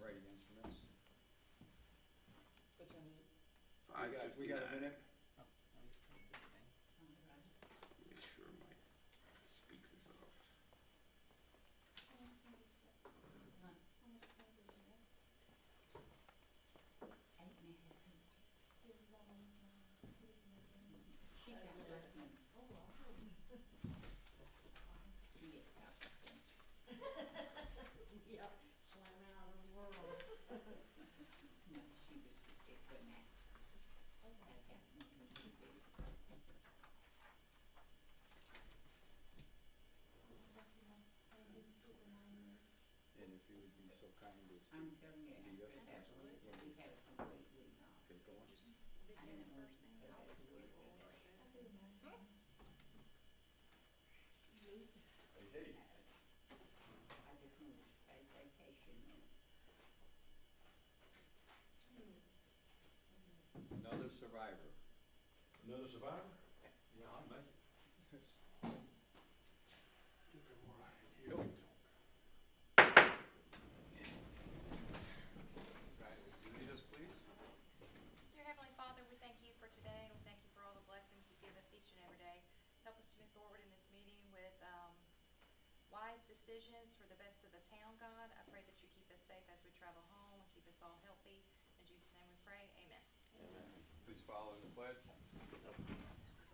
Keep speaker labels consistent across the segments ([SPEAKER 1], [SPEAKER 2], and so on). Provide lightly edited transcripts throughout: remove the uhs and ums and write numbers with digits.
[SPEAKER 1] writing instruments.
[SPEAKER 2] What time is it?
[SPEAKER 1] We got a minute?
[SPEAKER 2] Oh, let me just take this thing.
[SPEAKER 3] Make sure my speaker's off.
[SPEAKER 4] She got lucky. She gets out the thing.
[SPEAKER 5] Yeah, slam out of the world.
[SPEAKER 4] No, she was at Damascus. That happened when we did.
[SPEAKER 1] And if you would be so kind as to
[SPEAKER 4] I'm telling you,
[SPEAKER 1] lead us.
[SPEAKER 4] after that, we had a complete week off.
[SPEAKER 1] Get going.
[SPEAKER 4] I never heard that word before.
[SPEAKER 3] Hey.
[SPEAKER 4] I just wanted to stay vacation and
[SPEAKER 1] Another survivor.
[SPEAKER 3] Another survivor? Yeah, I'll make it.
[SPEAKER 1] Right, would you lead us, please?
[SPEAKER 6] Dear Heavenly Father, we thank you for today, and we thank you for all the blessings you give us each and every day. Help us to move forward in this meeting with wise decisions for the best of the town, God. I pray that you keep us safe as we travel home and keep us all healthy. In Jesus' name we pray, amen.
[SPEAKER 1] Please follow the pledge.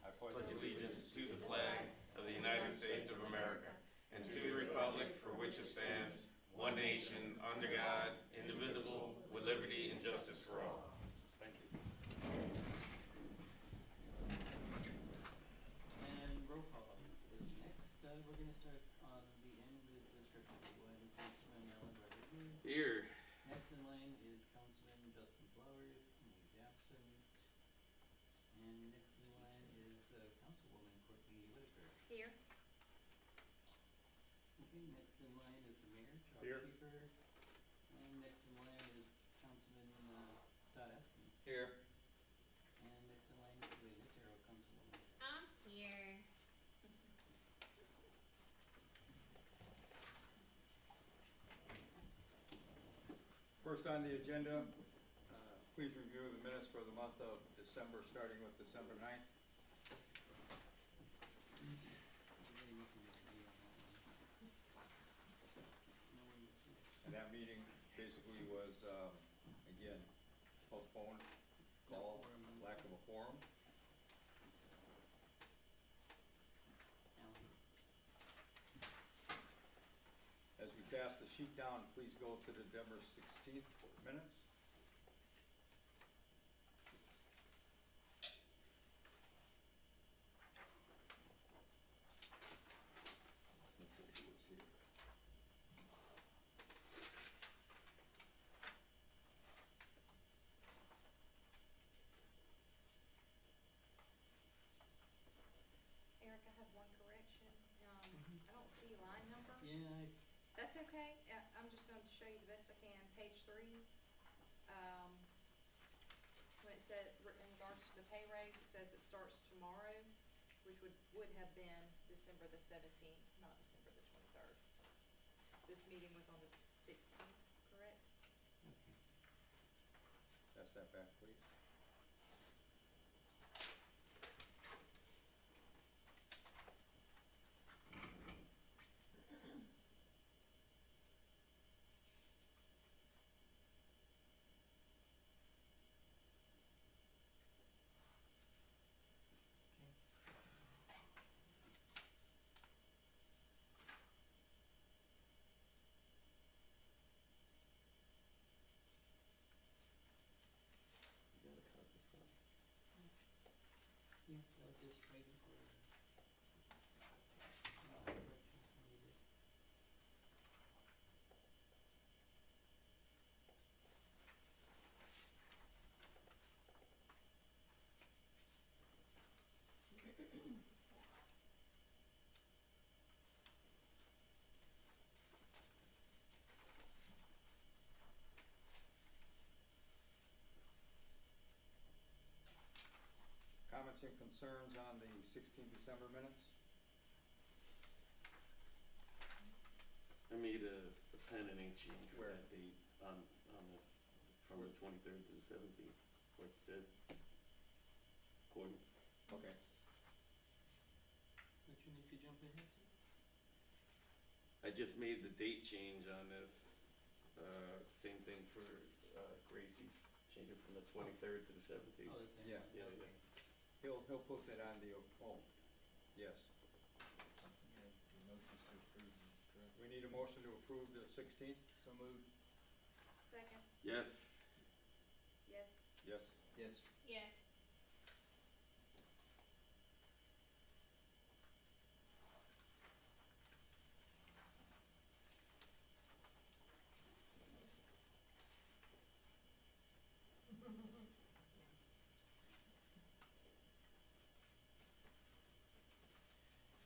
[SPEAKER 1] I
[SPEAKER 3] Pledge allegiance to the flag of the United States of America and to the republic for which it stands, one nation, under God, indivisible, with liberty and justice for all. Thank you.
[SPEAKER 2] And roll call is next. We're gonna start on the end with the scripture. We'll go ahead and Councilman Ellen Rodriguez.
[SPEAKER 3] Here.
[SPEAKER 2] Next in line is Councilman Justin Flowers, and he's absent. And next in line is Councilwoman Courtney Whitaker.
[SPEAKER 6] Here.
[SPEAKER 2] Okay, next in line is the mayor, Charles
[SPEAKER 3] Here.
[SPEAKER 2] Schieffer. And next in line is Councilman Todd Askins.
[SPEAKER 1] Here.
[SPEAKER 2] And next in line is Elena Terrell, Councilwoman.
[SPEAKER 6] I'm here.
[SPEAKER 1] First on the agenda, please review the minutes for the month of December, starting with December 9th.
[SPEAKER 2] Yeah, you can agree on that one. No one was here.
[SPEAKER 1] And that meeting basically was, again, postponed, called, lack of a quorum.
[SPEAKER 2] Alan.
[SPEAKER 1] As we pass the sheet down, please go to the December 16th minutes. Let's see who was here.
[SPEAKER 6] Eric, I have one correction. I don't see line numbers.
[SPEAKER 2] Yeah,
[SPEAKER 6] That's okay. I'm just going to show you the best I can. Page 3, when it said, in regards to the pay raise, it says it starts tomorrow, which would have been December the 17th, not December the 23rd. So this meeting was on the 16th, correct?
[SPEAKER 2] okay.
[SPEAKER 1] Pass that back, please.
[SPEAKER 3] You got a copy from?
[SPEAKER 2] Yeah, I was just waiting for corrections needed.
[SPEAKER 1] Comments and concerns on the 16th December minutes?
[SPEAKER 3] I made a pen and ink change for
[SPEAKER 1] Where?
[SPEAKER 3] that date on from the 23rd to the 17th, like you said. According.
[SPEAKER 1] Okay.
[SPEAKER 2] Don't you need to jump ahead to?
[SPEAKER 3] I just made the date change on this. Same thing for Gracie's. Change it from the 23rd to the 17th.
[SPEAKER 2] Oh, the same
[SPEAKER 1] Yeah.
[SPEAKER 2] one,
[SPEAKER 3] Yeah,
[SPEAKER 2] okay.
[SPEAKER 1] He'll put that on the, oh, yes. We need a motion to approve the 16th? So moved.
[SPEAKER 6] Second,
[SPEAKER 3] Yes.
[SPEAKER 6] yes.
[SPEAKER 1] Yes.
[SPEAKER 2] Yes.
[SPEAKER 5] Yes.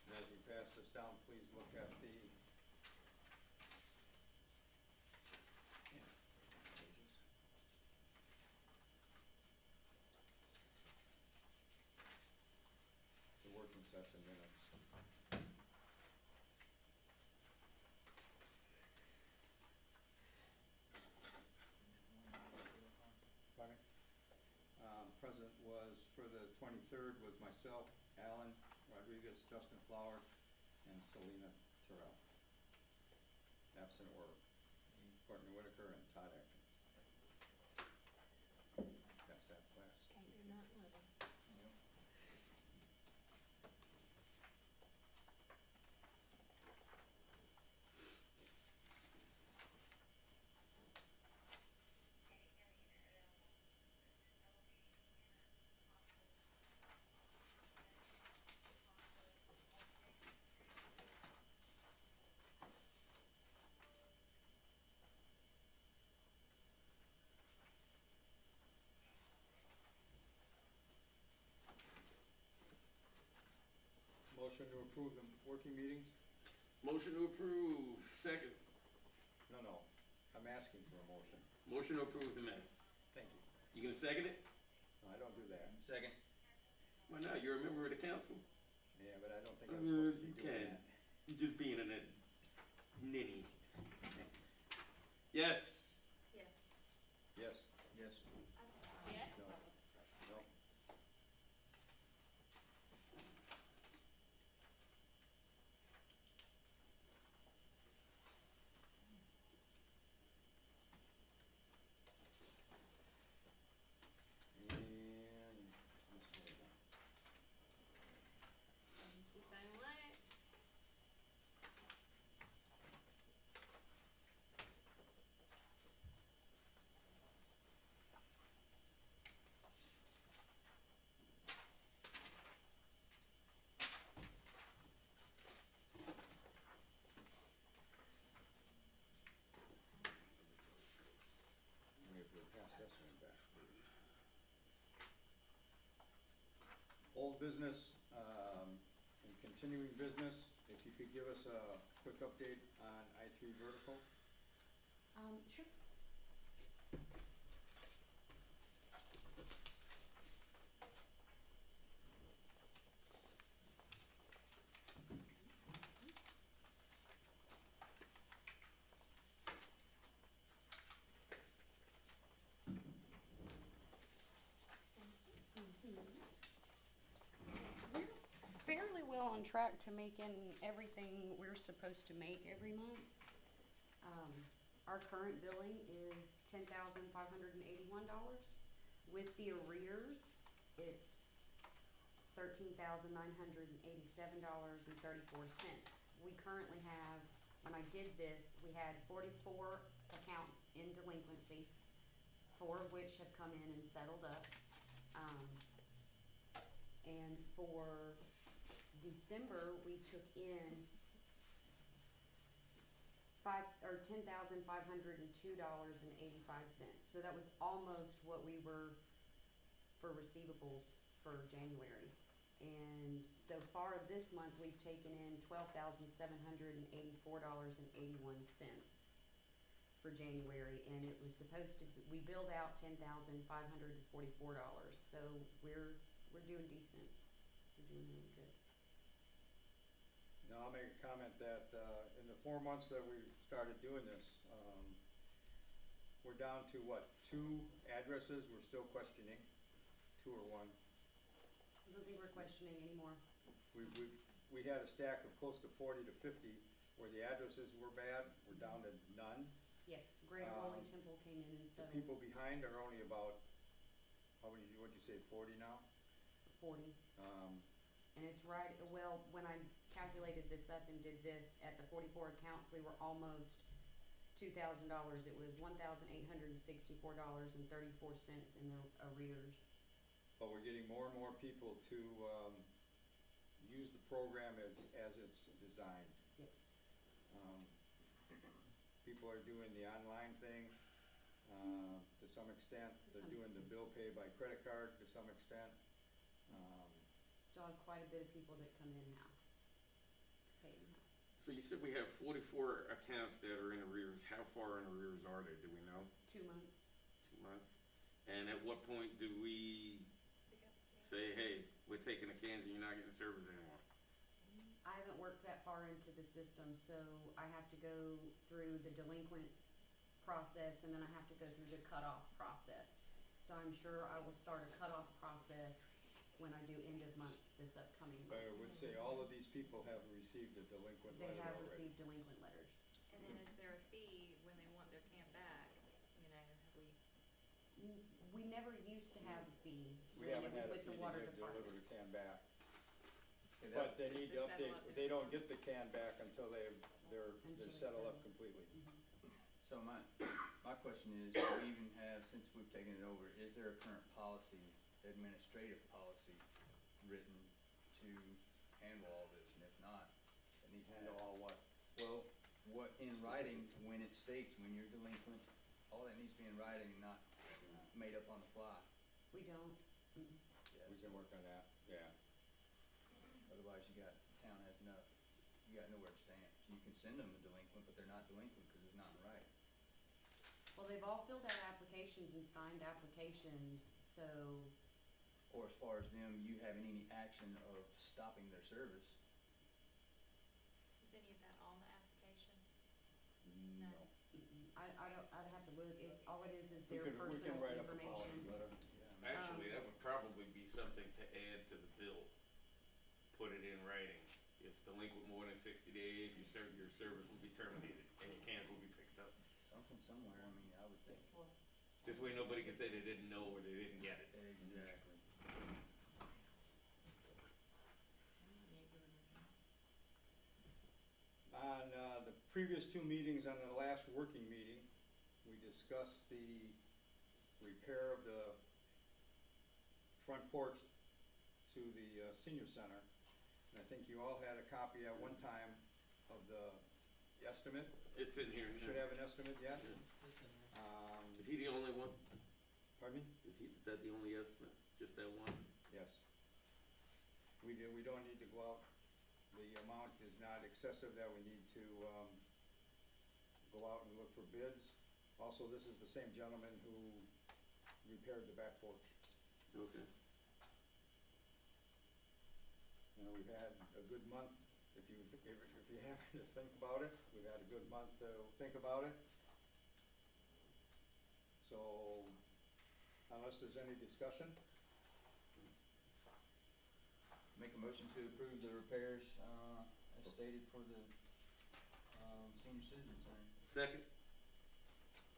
[SPEAKER 1] And as we pass this down, please look at the working session minutes. Pardon me? Present was, for the 23rd, was myself, Alan Rodriguez, Justin Flowers, and Selena Terrell. Absent were Courtney Whitaker and Todd Atkins. That's that class.
[SPEAKER 5] Can't do nothing with them.
[SPEAKER 1] Motion to approve the working meetings?
[SPEAKER 3] Motion to approve. Second.
[SPEAKER 1] No, I'm asking for a motion.
[SPEAKER 3] Motion to approve the minutes.
[SPEAKER 1] Thank you.
[SPEAKER 3] You gonna second it?
[SPEAKER 1] No, I don't do that.
[SPEAKER 2] Second.
[SPEAKER 3] Why not? You're a member of the council.
[SPEAKER 1] Yeah, but I don't think I'm supposed to be
[SPEAKER 3] You
[SPEAKER 1] doing
[SPEAKER 3] can.
[SPEAKER 1] that.
[SPEAKER 3] You're just being a ninny. Yes.
[SPEAKER 6] Yes.
[SPEAKER 1] Yes.
[SPEAKER 2] Yes.
[SPEAKER 5] Yes.
[SPEAKER 1] No. No. And, let's see.
[SPEAKER 5] The same way.
[SPEAKER 1] Maybe we'll pass this one back. Old business, and continuing business, if you could give us a quick update on I3 vertical?
[SPEAKER 7] Sure. Fairly well on track to making everything we're supposed to make every month. Our current billing is $10,581. With the arrears, it's $13,987.34. We currently have, when I did this, we had 44 accounts in delinquency, 4 of which have come in and settled up. And for December, we took in $10,502.85. So that was almost what we were for receivables for January. And so far this month, we've taken in $12,784.81 for January, and it was supposed to, we billed out $10,544. So we're doing decent. We're doing really good.
[SPEAKER 1] Now, I'll make a comment that, in the 4 months that we've started doing this, we're down to what, 2 addresses we're still questioning, 2 or 1?
[SPEAKER 7] I don't think we're questioning anymore.
[SPEAKER 1] We had a stack of close to 40 to 50 where the addresses were bad, we're down to none.
[SPEAKER 7] Yes, Greater Holy Temple came in and
[SPEAKER 1] The
[SPEAKER 7] settled
[SPEAKER 1] people behind are only about, what'd you say, 40 now?
[SPEAKER 7] 40.
[SPEAKER 1] Um,
[SPEAKER 7] And it's right, well, when I calculated this up and did this, at the 44 accounts, we were almost $2,000. It was $1,864.34 in the arrears.
[SPEAKER 1] But we're getting more and more people to use the program as it's designed.
[SPEAKER 7] Yes.
[SPEAKER 1] People are doing the online thing to some extent.
[SPEAKER 7] To
[SPEAKER 1] They're
[SPEAKER 7] some
[SPEAKER 1] doing the
[SPEAKER 7] extent.
[SPEAKER 1] bill pay by credit card to some extent.
[SPEAKER 7] Still have quite a bit of people that come in-house, pay in-house.
[SPEAKER 3] So you said we have 44 accounts that are in arrears. How far in arrears are they? Do we know?
[SPEAKER 7] 2 months.
[SPEAKER 3] 2 months? And at what point do we
[SPEAKER 6] Pick up the
[SPEAKER 3] say, hey, we're taking the cans and you're not getting service anymore?
[SPEAKER 7] I haven't worked that far into the system, so I have to go through the delinquent process, and then I have to go through the cutoff process. So I'm sure I will start a cutoff process when I do end of month this upcoming
[SPEAKER 1] But I
[SPEAKER 7] month.
[SPEAKER 1] would say all of these people have received a delinquent
[SPEAKER 7] They
[SPEAKER 1] letter
[SPEAKER 7] have
[SPEAKER 1] already.
[SPEAKER 7] received delinquent letters.
[SPEAKER 6] And then is there a fee when they want their can back, you know, have we,
[SPEAKER 7] We never used to have a fee
[SPEAKER 1] We
[SPEAKER 7] when
[SPEAKER 1] haven't
[SPEAKER 7] it was
[SPEAKER 1] had a
[SPEAKER 7] with
[SPEAKER 1] fee
[SPEAKER 7] the
[SPEAKER 1] to
[SPEAKER 7] water
[SPEAKER 1] give deliver
[SPEAKER 7] department.
[SPEAKER 1] the can back.
[SPEAKER 2] Okay,
[SPEAKER 1] But they need to
[SPEAKER 6] Just to settle
[SPEAKER 1] update,
[SPEAKER 6] up
[SPEAKER 1] they don't
[SPEAKER 6] everything.
[SPEAKER 1] get the can back until they're
[SPEAKER 7] Until it's
[SPEAKER 1] settled up
[SPEAKER 7] settled.
[SPEAKER 1] completely.
[SPEAKER 2] So my question is, do we even have, since we've taken it over, is there a current policy, administrative policy, written to handle all this? And if not, it needs to be
[SPEAKER 1] Handle all what?
[SPEAKER 2] well, what in writing, when it states, when you're delinquent, all that needs to be in writing and not made up on the fly.
[SPEAKER 7] We don't.
[SPEAKER 1] We can work on that, yeah.
[SPEAKER 2] Otherwise, town has you got nowhere to stand. So you can send them a delinquent, but they're not delinquent because it's not in writing.
[SPEAKER 7] Well, they've all filled out applications and signed applications, so
[SPEAKER 2] Or as far as them, you having any action of stopping their service.
[SPEAKER 6] is any of that on the application?
[SPEAKER 1] No.
[SPEAKER 7] I'd have to look. All it is
[SPEAKER 1] We
[SPEAKER 7] their
[SPEAKER 1] can
[SPEAKER 7] personal
[SPEAKER 1] write up a
[SPEAKER 7] information.
[SPEAKER 1] policy letter, yeah.
[SPEAKER 3] Actually, that would probably be something to add to the bill. Put it in writing. If delinquent more than 60 days, your service will be terminated and your cans will be picked up.
[SPEAKER 2] Something somewhere, I mean, I would think.
[SPEAKER 3] This way nobody can say they didn't know or they didn't get it.
[SPEAKER 2] Exactly.
[SPEAKER 1] On the previous 2 meetings, on the last working meeting, we discussed the repair of the front porch to the senior center. And I think you all had a copy at one time of the estimate.
[SPEAKER 3] It's in here
[SPEAKER 1] You should
[SPEAKER 3] now.
[SPEAKER 1] have an estimate yet.
[SPEAKER 2] Mm-hmm. It's in there.
[SPEAKER 3] Is he the only one?
[SPEAKER 1] Pardon me?
[SPEAKER 3] Is that the only estimate? Just that one?
[SPEAKER 1] Yes. We don't need to go out, the amount is not excessive that we need to, go out and look for bids. Also, this is the same gentleman who repaired the back porch.
[SPEAKER 3] Okay.
[SPEAKER 1] You know, we've had a good month, if you happen to think about it, we've had a good month to think about it. So, unless there's any discussion,
[SPEAKER 2] Make a motion to approve the repairs, as stated for the, senior citizen center.
[SPEAKER 3] Second?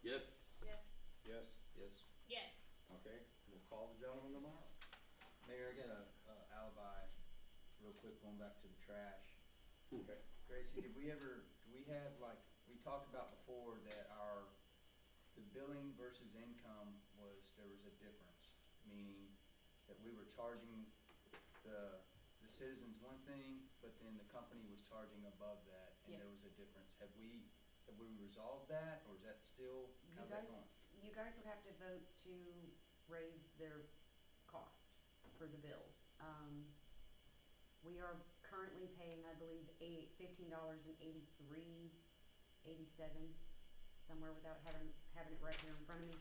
[SPEAKER 3] Yes?
[SPEAKER 6] Yes.
[SPEAKER 1] yes,
[SPEAKER 2] Yes.
[SPEAKER 5] Yes.
[SPEAKER 1] okay, we'll call the gentleman tomorrow.
[SPEAKER 2] Mayor, I got a alibi, real quick, going back to the trash.
[SPEAKER 1] Okay.
[SPEAKER 2] Gracie, do we have, like, we talked about before that the billing versus income there was a difference, meaning that we were charging the citizens one thing, but then the company was charging above that, and there
[SPEAKER 7] Yes.
[SPEAKER 2] was a difference. Have we resolved that, or is that still, how's that going?
[SPEAKER 7] You guys would have to vote to raise their cost for the bills. We are currently paying, I believe, $15.83.87, somewhere without having it right here in front of me.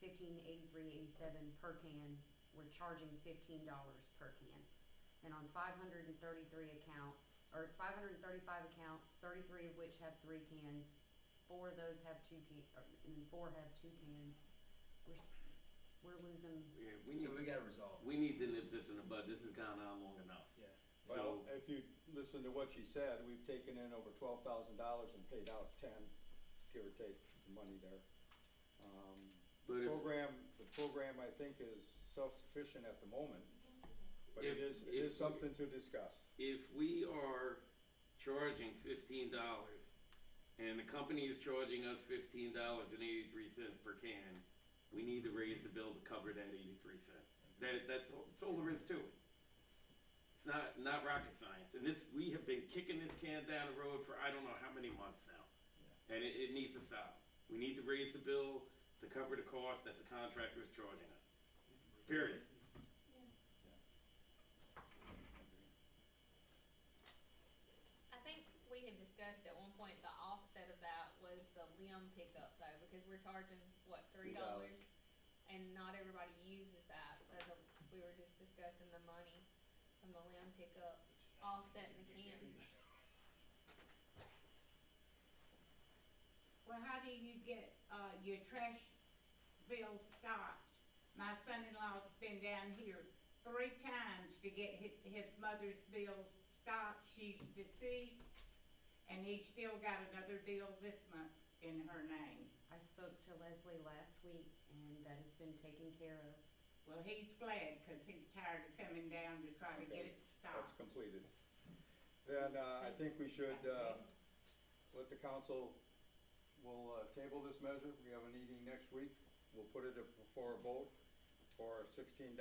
[SPEAKER 7] $15.83.87 per can. We're charging $15 per can. And on 533 accounts, or 535 accounts, 33 of which have 3 cans, 4 of those have 2 and 4 have 2 cans. We're losing.
[SPEAKER 3] Yeah,
[SPEAKER 2] So we gotta resolve.
[SPEAKER 3] we need to nip this in the bud. This has gone on long enough.
[SPEAKER 2] Yeah.
[SPEAKER 1] Well,
[SPEAKER 3] So,
[SPEAKER 1] if you listen to what she said, we've taken in over $12,000 and paid out 10, give or take, the money there.
[SPEAKER 3] But if-
[SPEAKER 1] The program, I think, is self-sufficient at the moment, but it
[SPEAKER 3] If-
[SPEAKER 1] is
[SPEAKER 3] if-
[SPEAKER 1] something to discuss.
[SPEAKER 3] if we are charging $15 and the company is charging us $15.83 per can, we need to raise the bill to cover that 83 cents. That's all there is to it. It's not rocket science. And we have been kicking this can down the road for I don't know how many months now. And it needs to stop. We need to raise the bill to cover the cost that the contractor is charging us. Period.
[SPEAKER 5] I think we had discussed at one point the offset of that was the limb pickup though, because we're charging, what, $3? And not everybody uses that, so we were just discussing the money from the limb pickup offsetting the cans.
[SPEAKER 4] Well, how do you get, your trash bill stopped? My son-in-law's been down here 3 times to get his mother's bill stopped. She's deceased, and he's still got another bill this month in her name.
[SPEAKER 7] I spoke to Leslie last week, and that has been taken care of.
[SPEAKER 4] Well, he's glad, cause he's tired of coming down to try to get it
[SPEAKER 1] That's
[SPEAKER 4] stopped.
[SPEAKER 1] completed. Then, I think we should, let the council, we'll, table this measure. We have a meeting next week. We'll put it up for a vote for $16.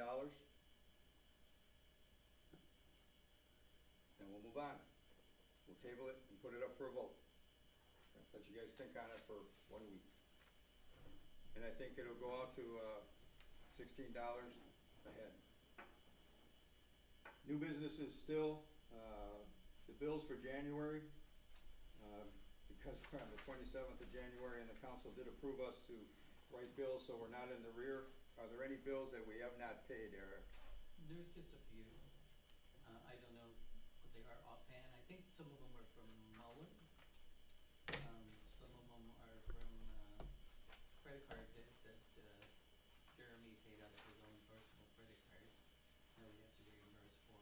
[SPEAKER 1] And we'll move on. We'll table it and put it up for a vote. Let you guys think on it for 1 week. And I think it'll go out to, $16 a head. New business is still, the bills for January, because we're on the 27th of January and the council did approve us to write bills, so we're not in the rear. Are there any bills that we have not paid, Eric?
[SPEAKER 8] There's just a few. I don't know what they are offhand. I think some of them are from Muller. Some of them are from credit card debt that Jeremy paid out of his own personal credit card that we have to reimburse for.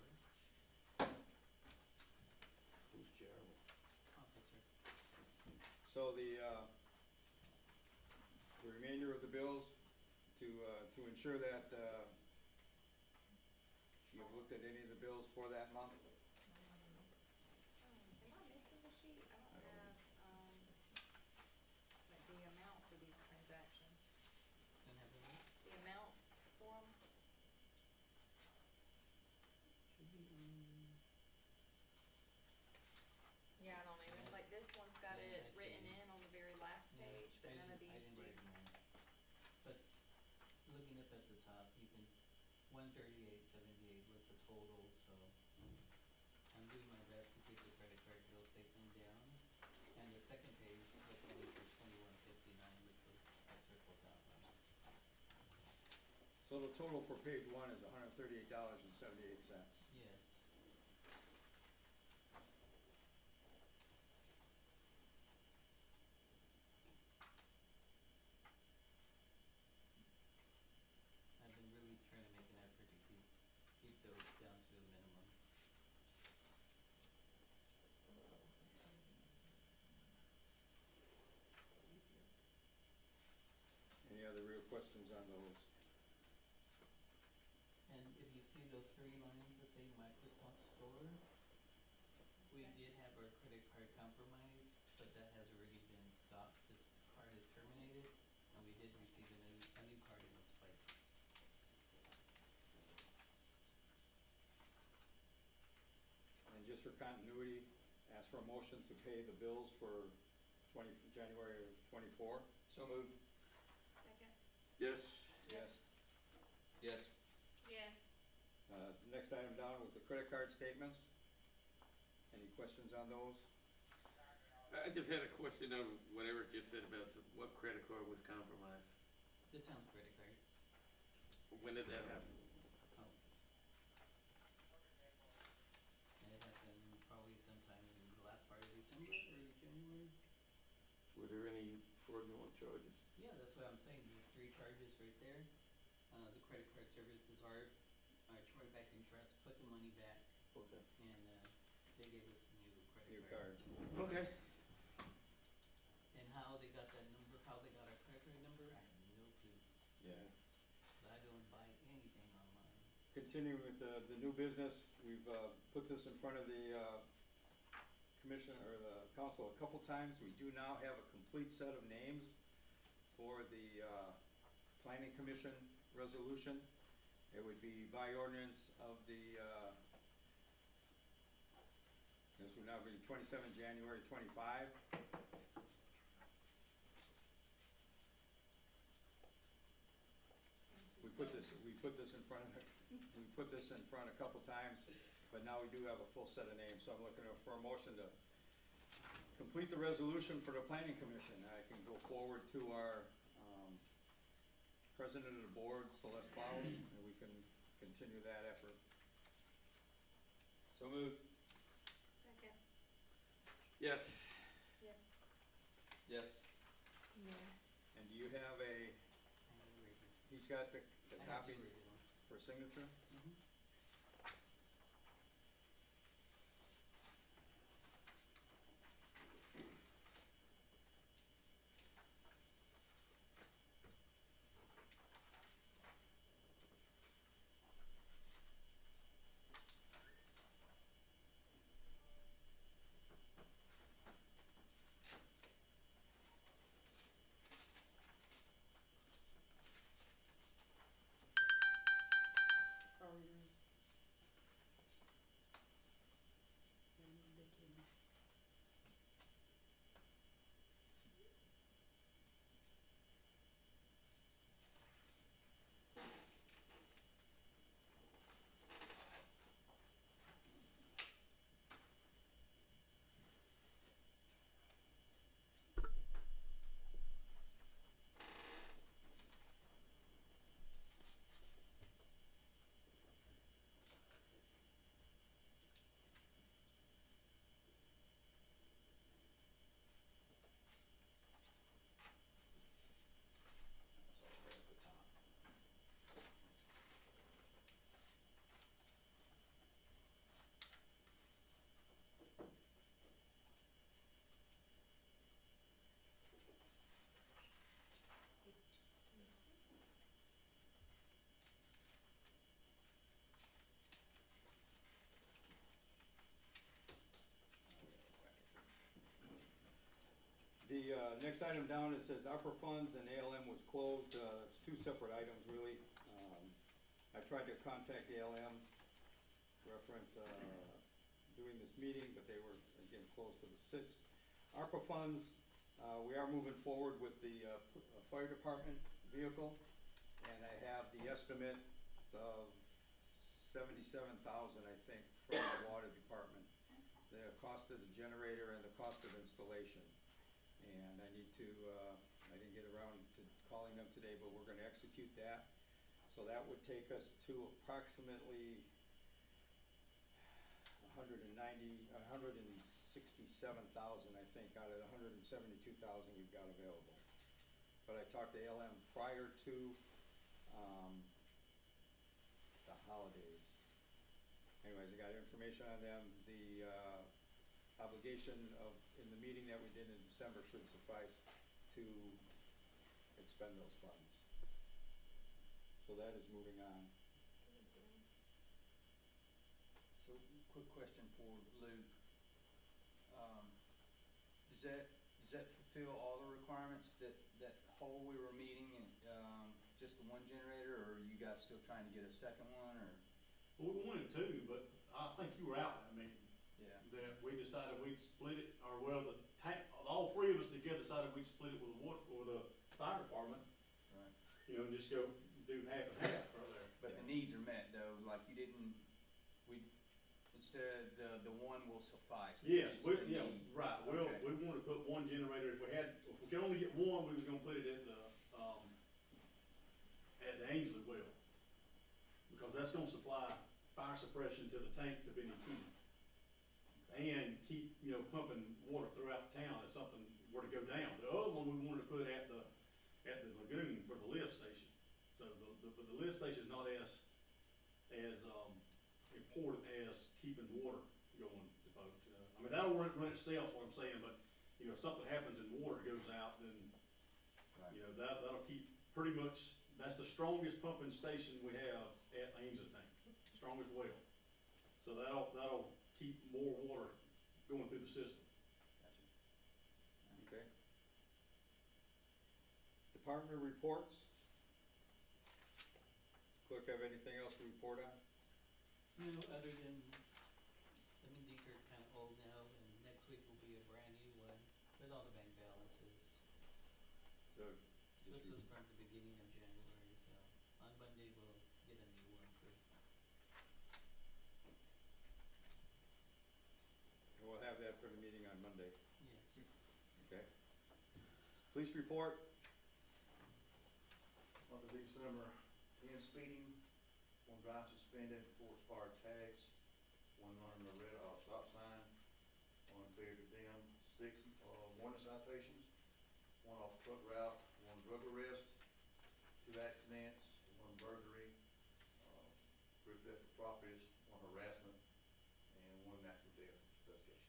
[SPEAKER 3] Who's Jeremy?
[SPEAKER 8] Officer.
[SPEAKER 1] So the remainder of the bills, to ensure that, you've looked at any of the bills for that month?
[SPEAKER 6] Am I missing the sheet? I don't have, like the amount for these transactions.
[SPEAKER 8] Don't have the list?
[SPEAKER 6] The amounts for them?
[SPEAKER 8] Should be
[SPEAKER 6] Yeah, I don't even, like this one's got
[SPEAKER 8] Yeah,
[SPEAKER 6] it
[SPEAKER 8] I see.
[SPEAKER 6] written in on the very last
[SPEAKER 8] Yeah,
[SPEAKER 6] page, but none of
[SPEAKER 8] I
[SPEAKER 6] these
[SPEAKER 8] didn't
[SPEAKER 6] do.
[SPEAKER 8] write them all. But looking up at the top, you can, 138.78 was the total, so I'm doing my best to keep the credit card bill statement down. And the second page was only for 21.59, which was I circled that one.
[SPEAKER 1] So the total for page 1 is $138.78.
[SPEAKER 8] Yes. I've been really trying to make an effort to keep those down to a minimum.
[SPEAKER 1] Any other real questions on those?
[SPEAKER 8] And if you see those 3 lines that say Microsoft Store, we did have our credit card compromised, but that has already been stopped. This card is terminated, and we did receive a new card in its place.
[SPEAKER 1] And just for continuity, ask for a motion to pay the bills for January of '24.
[SPEAKER 2] So moved.
[SPEAKER 6] Second?
[SPEAKER 3] Yes.
[SPEAKER 1] Yes.
[SPEAKER 2] Yes.
[SPEAKER 5] Yes.
[SPEAKER 1] Next item down was the credit card statements. Any questions on those?
[SPEAKER 3] I just had a question of what Eric just said about what credit card was compromised.
[SPEAKER 8] The town's credit card.
[SPEAKER 3] When did that happen?
[SPEAKER 8] Oh. It happened probably sometime in the last part of December, early January.
[SPEAKER 3] Where there any fraudulent charges?
[SPEAKER 8] Yeah, that's what I'm saying, there's 3 charges right there. The credit card services are, Troy Beck and Trust put the money back,
[SPEAKER 3] Okay.
[SPEAKER 8] and, they gave us new credit
[SPEAKER 1] New
[SPEAKER 8] card.
[SPEAKER 1] cards.
[SPEAKER 3] Okay.
[SPEAKER 8] And how they got that number, how they got our credit card number, I have no clue,
[SPEAKER 1] Yeah.
[SPEAKER 8] but I don't buy anything online.
[SPEAKER 1] Continuing with the new business, we've, put this in front of the, commission or the council a couple times. We do now have a complete set of names for the, planning commission resolution. It would be by ordinance of the, this would now be 27 January 25. We put this in front of, we put this in front a couple times, but now we do have a full set of names, so I'm looking for a motion to complete the resolution for the planning commission. I can go forward to our, president of the board, Celeste Flowers, and we can continue that effort. So moved.
[SPEAKER 6] Second.
[SPEAKER 3] Yes.
[SPEAKER 6] Yes.
[SPEAKER 2] Yes.
[SPEAKER 5] Yes.
[SPEAKER 1] And do you have a,
[SPEAKER 8] I have it right here.
[SPEAKER 1] he's got the
[SPEAKER 8] I have
[SPEAKER 1] copy
[SPEAKER 8] the original.
[SPEAKER 1] for signature?
[SPEAKER 8] Mhm.
[SPEAKER 7] Sorry, there's. They can-
[SPEAKER 1] That's all right at the top. The next item down, it says ARPA funds and ALM was closed. It's 2 separate items, really. I tried to contact ALM, reference doing this meeting, but they were, again, closed to the 6th. ARPA funds, we are moving forward with the fire department vehicle, and I have the estimate of $77,000, I think, from the water department. The cost of the generator and the cost of installation. And I need to, I didn't get around to calling them today, but we're gonna execute that. So that would take us to approximately $167,000, I think, out of the $172,000 we've got available. But I talked to ALM prior to, the holidays. Anyways, I got information on them. The, obligation of, in the meeting that we did in December should suffice to expend those funds. So that is moving on.
[SPEAKER 2] So, quick question for Luke. Does that fulfill all the requirements that whole we were meeting and, just the one generator, or are you guys still trying to get a second one, or?
[SPEAKER 9] Well, we wanted to, but I think you were out that meeting.
[SPEAKER 2] Yeah.
[SPEAKER 9] That we decided we'd split it, or well, all 3 of us together decided we'd split it with the water, or the fire department,
[SPEAKER 2] Right.
[SPEAKER 9] you know, and just go do half and half right there.
[SPEAKER 2] But the needs are met though, like you didn't, instead, the one will suffice.
[SPEAKER 9] Yes,
[SPEAKER 2] It's
[SPEAKER 9] we,
[SPEAKER 2] the
[SPEAKER 9] yeah,
[SPEAKER 2] need.
[SPEAKER 9] right,
[SPEAKER 2] Okay.
[SPEAKER 9] we wanted to put one generator, if we could only get one, we was gonna put it at the Ainsley well. Because that's gonna supply fire suppression to the tank to Benny Keith. And keep, pumping water throughout the town if something were to go down. The other run itself, what I'm saying, but, you know, if something happens and water goes out, then,
[SPEAKER 1] Right.
[SPEAKER 9] you know, that'll keep pretty much, that's the strongest pumping station we have at Ainsley Tank, strongest well. So that'll keep more water going through the system.
[SPEAKER 2] Gotcha.
[SPEAKER 1] Okay. Department reports. Clerk have anything else to report on?
[SPEAKER 8] No, other than, I mean, these are kind of old now, and next week will be a brand new one with all the bank balances.
[SPEAKER 1] So,
[SPEAKER 8] So
[SPEAKER 1] just
[SPEAKER 8] this is from the beginning of January, so on Monday we'll get a new one for,
[SPEAKER 1] we'll have that for the meeting on Monday.
[SPEAKER 8] yes.
[SPEAKER 1] Okay. Police report.
[SPEAKER 10] Month of December, 10 speeding, 1 drive suspended, 4 expired tags, 1 running a red stop sign, 1 failure to dim, 6 warning citations, 1 off truck route, 1 drug arrest, 2 accidents, 1 burglary, 3 theft of properties, 1 harassment, and 1 natural death investigation.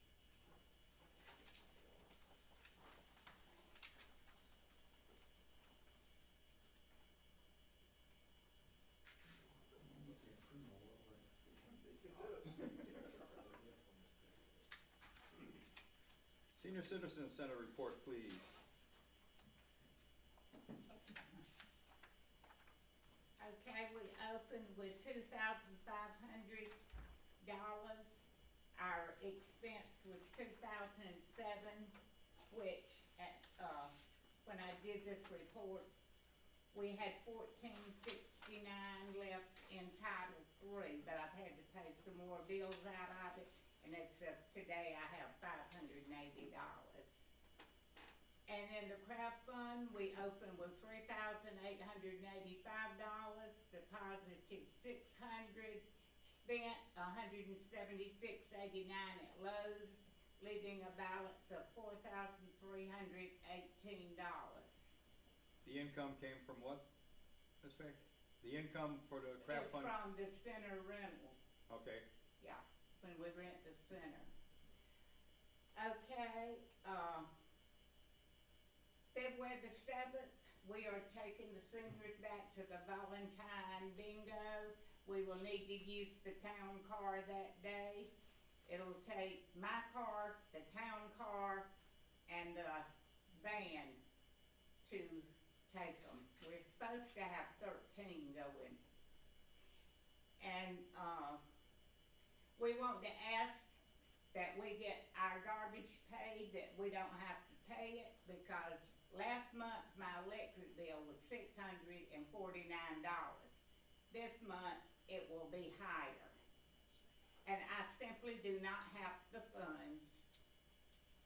[SPEAKER 1] Senior Citizen Center report, please.
[SPEAKER 4] Okay, we opened with $2,500. Our expense was 2007, which, when I did this report, we had 1469 left in Title III, but I've had to pay some more bills out of it, and today I have $580. And in the craft fund, we opened with $3,885, deposited $600, spent $176.89 at Lowe's, leaving a balance of $4,318.
[SPEAKER 1] The income came from what? Ms. Fay? The income for the craft fund?
[SPEAKER 4] It's from the center rental,
[SPEAKER 1] Okay.
[SPEAKER 4] yeah, when we rent the center. Okay, February the 7th, we are taking the seniors back to the Valentine bingo. We will need to use the town car that day. It'll take my car, the town car, and the van to take them. We're supposed to have 13 going. And, we want to ask that we get our garbage paid, that we don't have to pay it, because last month my electric bill was $649. This month it will be higher. And I simply do not have the funds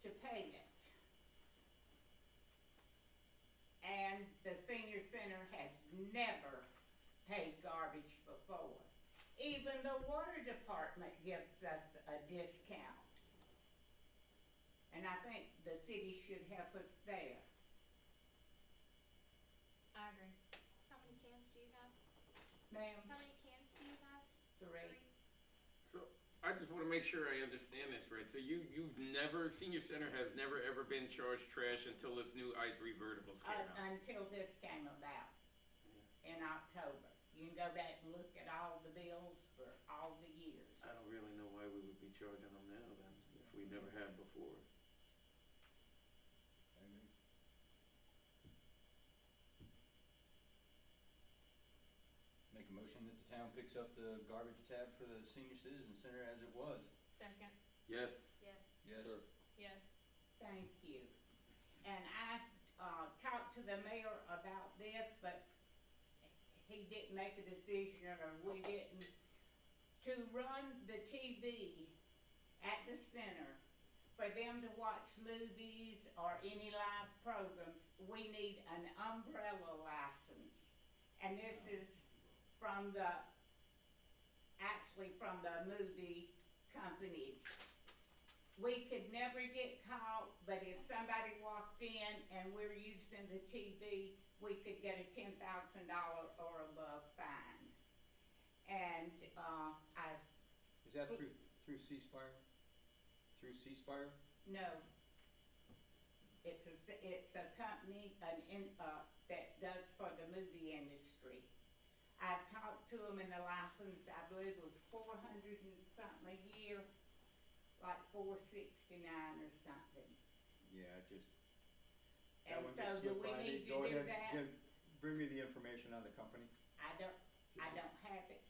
[SPEAKER 4] to pay it. And the senior center has never paid garbage before. Even the water department gives us a discount. And I think the city should help us there.
[SPEAKER 5] I agree.
[SPEAKER 6] How many cans do you have?
[SPEAKER 4] Ma'am,
[SPEAKER 6] How many cans do you have?
[SPEAKER 4] 3.
[SPEAKER 3] So, I just wanna make sure I understand this right. So you've never, Senior Center has never ever been charged trash until this new I3 verticals came out?
[SPEAKER 4] Until this came about in October. You can go back and look at all the bills for all the years.
[SPEAKER 3] I don't really know why we would be charging them now then, if we never had before.
[SPEAKER 2] Make a motion that the town picks up the garbage tab for the senior citizen center as it was.
[SPEAKER 5] Second,
[SPEAKER 3] Yes.
[SPEAKER 6] Yes.
[SPEAKER 2] Yes.
[SPEAKER 5] yes.
[SPEAKER 4] Thank you. And I, talked to the mayor about this, but he didn't make a decision, or we didn't. To run the TV at the center, for them to watch movies or any live programs, we need an umbrella license. And this is from actually from the movie companies. We could never get caught, but if somebody walked in and we're using the TV, we could get a $10,000 or above fine. And,
[SPEAKER 1] Is that through C-Spire? Through C-Spire?
[SPEAKER 4] No. It's a company, that does for the movie industry. I've talked to them and the license, I believe, was $400 and something a year, like $469 or something.
[SPEAKER 1] Yeah, just, that
[SPEAKER 4] And
[SPEAKER 1] one
[SPEAKER 4] so
[SPEAKER 1] just
[SPEAKER 4] do
[SPEAKER 1] slipped
[SPEAKER 4] we
[SPEAKER 1] by me.
[SPEAKER 4] need to
[SPEAKER 1] Go
[SPEAKER 4] do
[SPEAKER 1] ahead,
[SPEAKER 4] that?
[SPEAKER 1] bring me the information on the company.
[SPEAKER 4] I don't have it.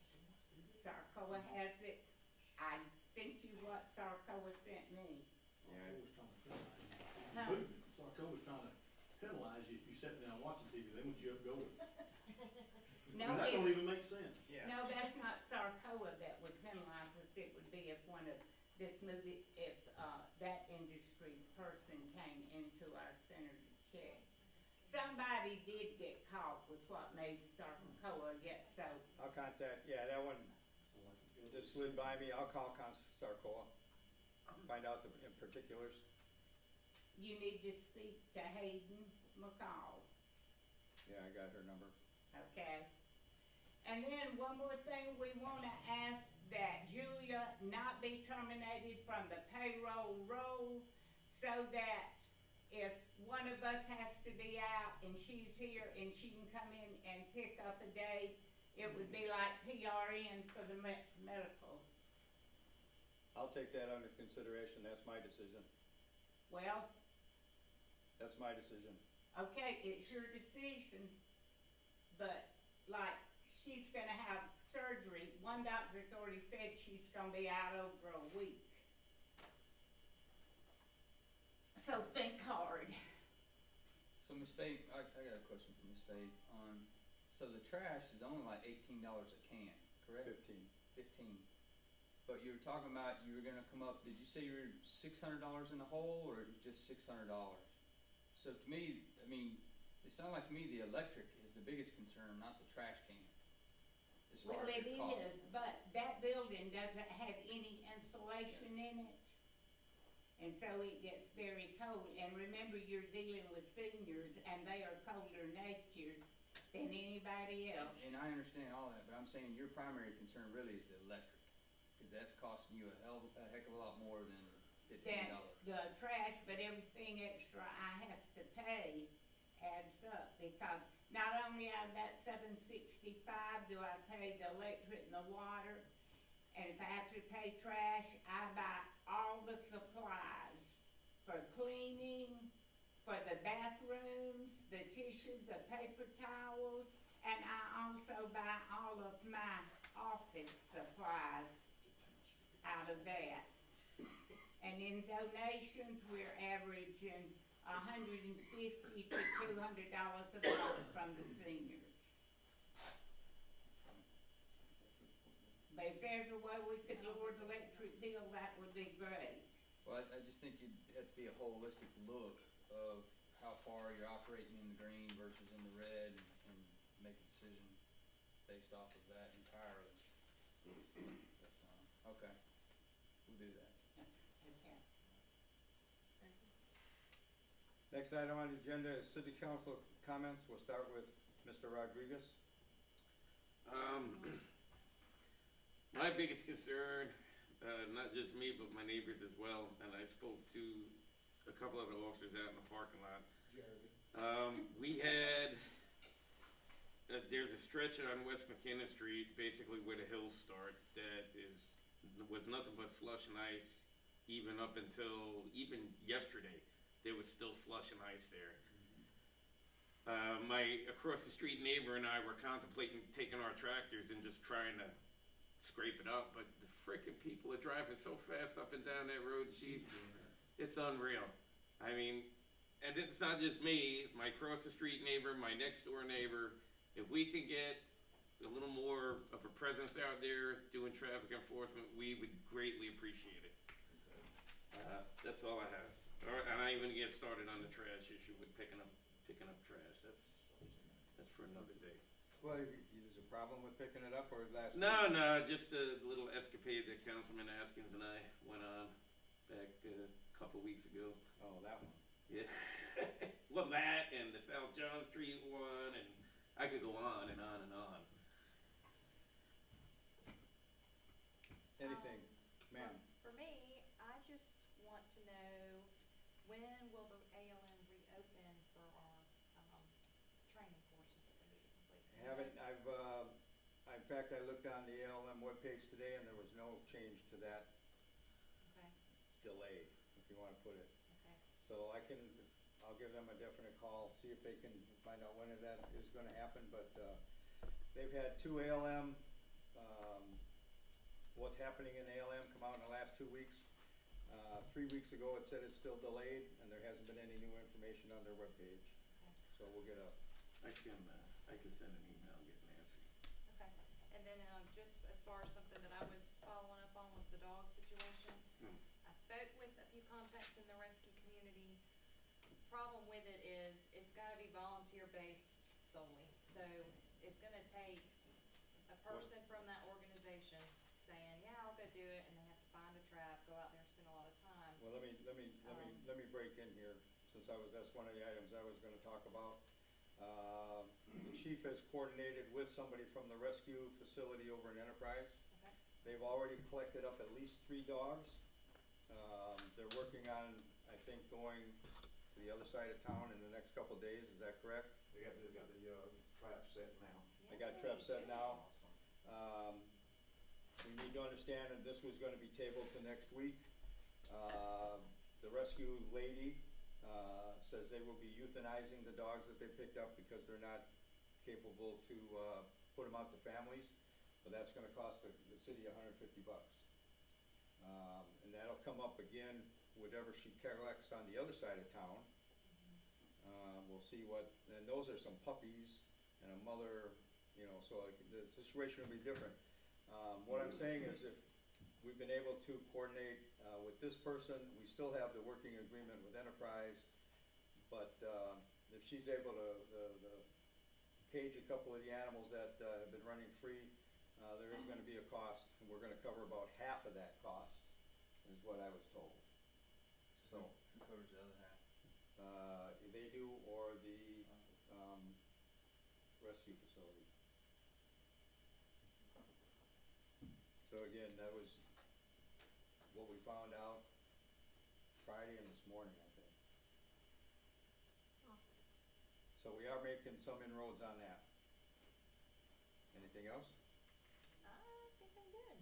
[SPEAKER 4] Sarcoa has it. I sent you what Sarcoa sent me.
[SPEAKER 1] Yeah.
[SPEAKER 9] Sarko was trying to penalize you if you sat down watching TV, they want you up going.
[SPEAKER 4] No,
[SPEAKER 9] That don't
[SPEAKER 4] it's,
[SPEAKER 9] even make sense.
[SPEAKER 4] no, that's not Sarcoa that would penalize us. It would be if one of this movie, if, that industry's person came into our center to check. Somebody did get caught with what made Sarcoa get so.
[SPEAKER 1] I'll contact, yeah, that one just slid by me. I'll call Sarcoa, find out the in particulars.
[SPEAKER 4] You need to speak to Hayden McCall,
[SPEAKER 1] Yeah, I got her number.
[SPEAKER 4] okay? And then one more thing, we wanna ask that Julia not be terminated from the payroll roll, so that if one of us has to be out and she's here and she can come in and pick up a day, it would be like PRN for the medical.
[SPEAKER 1] I'll take that under consideration. That's my decision.
[SPEAKER 4] Well,
[SPEAKER 1] That's my decision.
[SPEAKER 4] okay, it's your decision, but like, she's gonna have surgery. One doctor's already said she's gonna be out over a week. So think hard.
[SPEAKER 2] So Ms. Spade, I got a question for Ms. Spade on, so the trash is only like $18 a can, correct?
[SPEAKER 1] 15.
[SPEAKER 2] 15. But you were talking about you were gonna come up, did you say you were $600 in the hole, or it was just $600? So to me, I mean, it sounded like to me the electric is the biggest concern, not the trash can. As far
[SPEAKER 4] Well,
[SPEAKER 2] as
[SPEAKER 4] it
[SPEAKER 2] your cost.
[SPEAKER 4] is, but that building doesn't have any insulation in it. And so it gets very cold, and remember, you're dealing with seniors, and they are colder natured than anybody else.
[SPEAKER 2] And I understand all that, but I'm saying your primary concern really is the electric, cause that's costing you a heck of a lot more than $15.
[SPEAKER 4] Than the trash, but everything extra I have to pay adds up, because not only out of that $765 do I pay the electric and the water, and if I have to pay trash, I buy all the supplies for cleaning, for the bathrooms, the tissues, the paper towels, and I also buy all of my office supplies out of that. And in donations, we're averaging $150 to $200 a month from the seniors. But if there's a way we could lower the electric bill, that would be great.
[SPEAKER 2] Well, I just think it'd have to be a holistic look of how far you're operating in the green versus in the red, and make a decision based off of that entirely. But, okay, we'll do that.
[SPEAKER 4] Okay.
[SPEAKER 1] Next item on the agenda is city council comments. We'll start with Mr. Rodriguez.
[SPEAKER 3] My biggest concern, not just me, but my neighbors as well, and I spoke to a couple of the officers out in the parking lot. We had, there's a stretch on West McKinnon Street, basically where the hills start, that was nothing but slush and ice, even up until, even yesterday, there was still slush and ice there. My across the street neighbor and I were contemplating taking our tractors and just trying to scrape it up, but the frickin' people are driving so fast up and down that road, chief. It's unreal. I mean, and it's not just me, it's my across the street neighbor, my next door neighbor. If we could get a little more of a presence out there doing traffic enforcement, we would greatly appreciate it. That's all I have. And I even get started on the trash issue with picking up trash. That's for another day.
[SPEAKER 1] Well, there's a problem with picking it up, or last week?
[SPEAKER 3] No, just a little escapade that Councilman Askins and I went on back a couple weeks ago.
[SPEAKER 1] Oh, that one.
[SPEAKER 3] Yeah. Well, that and the South John Street one, and I could go on and on and on.
[SPEAKER 1] Anything, ma'am?
[SPEAKER 6] For me, I just want to know when will the ALM reopen for our, training courses that we need to complete? Do you know?
[SPEAKER 1] Haven't, in fact, I looked on the ALM webpage today and there was no change to that
[SPEAKER 6] Okay,
[SPEAKER 1] delay, if you wanna put it.
[SPEAKER 6] okay,
[SPEAKER 1] So I'll give them a definite call, see if they can find out when that is gonna happen, but, they've had 2 ALM, what's happening in ALM come out in the last 2 weeks. 3 weeks ago, it said it's still delayed, and there hasn't been any new information on their webpage.
[SPEAKER 6] okay,
[SPEAKER 1] So we'll get a,
[SPEAKER 3] I can send an email and get an answer.
[SPEAKER 6] okay. And then, just as far as something that I was following up on was the dog situation.
[SPEAKER 3] Hmm.
[SPEAKER 6] I spoke with a few contacts in the rescue community. Problem with it is, it's gotta be volunteer-based solely. So it's gonna take a person from that organization saying, yeah, I'll go do it, and they have to find a trap, go out there and spend a lot of time.
[SPEAKER 1] well, let me break in here, since that's one of the items I was gonna talk about. The chief has coordinated with somebody from the rescue facility over in Enterprise.
[SPEAKER 6] Okay,
[SPEAKER 1] They've already collected up at least 3 dogs. They're working on, I think, going to the other side of town in the next couple of days, is that correct?
[SPEAKER 10] They got the, trap set now.
[SPEAKER 1] They got traps set now.
[SPEAKER 10] Awesome.
[SPEAKER 1] We need to understand that this was gonna be tabled to next week. The rescue lady, says they will be euthanizing the dogs that they picked up because they're not capable to, put them out to families. But that's gonna cost the city $150. And that'll come up again, whatever she collects on the other side of town. We'll see and those are some puppies and a mother, so the situation will be different. What I'm saying is if we've been able to coordinate, with this person, we still have the working agreement with Enterprise, but, if she's able to, cage a couple of the animals that, have been running free, there is gonna be a cost, and we're gonna cover about half of that cost, is what I was told. So,
[SPEAKER 2] Who covers the other half?
[SPEAKER 1] they do, or the, rescue facility. So again, that was what we found out Friday and this morning, I think.
[SPEAKER 5] Oh.
[SPEAKER 1] So we are making some inroads on that. Anything else?
[SPEAKER 5] I think I'm good.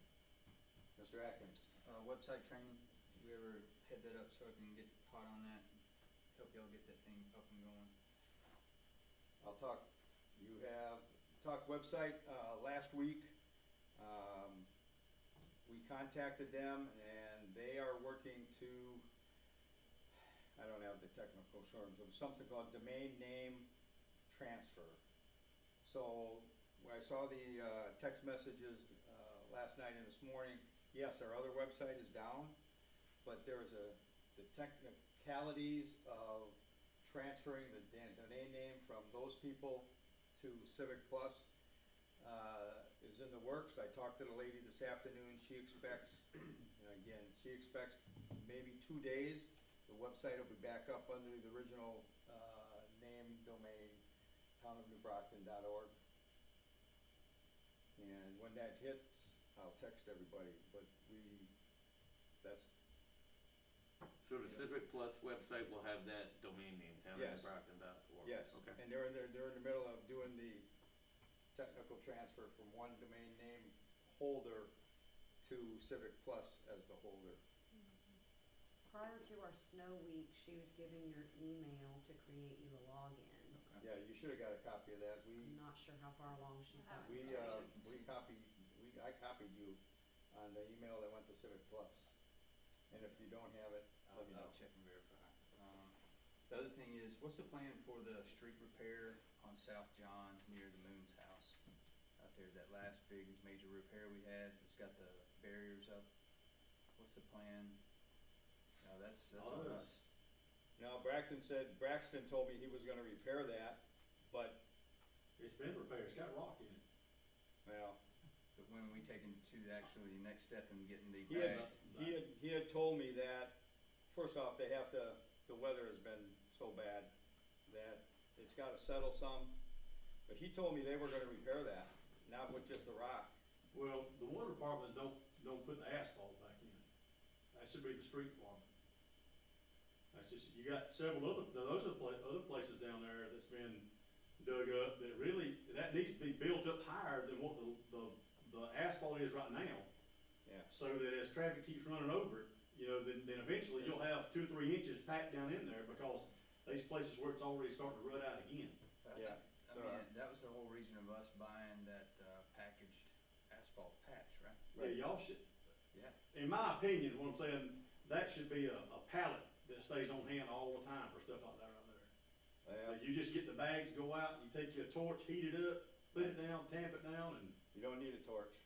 [SPEAKER 1] Mr. Atkins?
[SPEAKER 2] Website training, did we ever head that up so I can get hot on that, help y'all get that thing up and going?
[SPEAKER 1] I'll talk, you have, website, last week, we contacted them and they are working to, I don't have the technical terms, of something called domain name transfer. So, when I saw the, text messages, last night and this morning, yes, our other website is down, but there's the technicalities of transferring the domain name from those people to Civic Plus, is in the works. I talked to the lady this afternoon, she expects, she expects maybe 2 days, the website will be back up under the original, name, domain, townofnewbrockton.org. And when that hits, I'll text everybody, but that's,
[SPEAKER 3] So the Civic Plus website will have that domain name,
[SPEAKER 1] Yes.
[SPEAKER 3] townofnewbrockton.org?
[SPEAKER 1] yes,
[SPEAKER 3] Okay.
[SPEAKER 1] and they're in the middle of doing the technical transfer from one domain name holder to Civic Plus as the holder.
[SPEAKER 7] Prior to our snow week, she was giving your email to create you a login.
[SPEAKER 1] Yeah, you should've got a copy of that.
[SPEAKER 7] I'm not sure how far along she's
[SPEAKER 6] I
[SPEAKER 7] gotten.
[SPEAKER 6] haven't
[SPEAKER 1] I copied you on the email that went to Civic Plus. And if you don't have it, let me know.
[SPEAKER 2] I'll check and verify. The other thing is, what's the plan for the street repair on South John near the Moon's house? Out there, that last big major repair we had, it's got the barriers up. What's the plan? No, that's
[SPEAKER 9] All
[SPEAKER 2] on
[SPEAKER 9] it
[SPEAKER 2] us.
[SPEAKER 9] is.
[SPEAKER 1] Now, Braxton told me he was gonna repair that, but,
[SPEAKER 9] It's been repaired, it's got rock in it.
[SPEAKER 1] well,
[SPEAKER 2] But when are we taking to actually the next step in getting the
[SPEAKER 1] he had,
[SPEAKER 2] bag?
[SPEAKER 1] he had told me that, first off, the weather has been so bad that it's gotta settle some. But he told me they were gonna repair that, not with just the rock.
[SPEAKER 9] Well, the water department don't put the asphalt back in. That should be the street department. That It's just, you got several other places down there that's been dug up that really, that needs to be built up higher than what the asphalt is right now.
[SPEAKER 1] Yeah.
[SPEAKER 9] So that as traffic keeps running over it, you know, then eventually you'll have 2 or 3 inches packed down in there because these places where it's already starting to rut out again.
[SPEAKER 1] Yeah.
[SPEAKER 2] I mean, that was the whole reason of us buying that, packaged asphalt patch, right?
[SPEAKER 9] Yeah, y'all should,
[SPEAKER 2] Yeah.
[SPEAKER 9] in my opinion, what I'm saying, that should be a pallet that stays on hand all the time for stuff like that right there. You just get the bags, go out, you take your torch, heat it up, put it down, tamp it down, and,
[SPEAKER 1] You don't need a torch.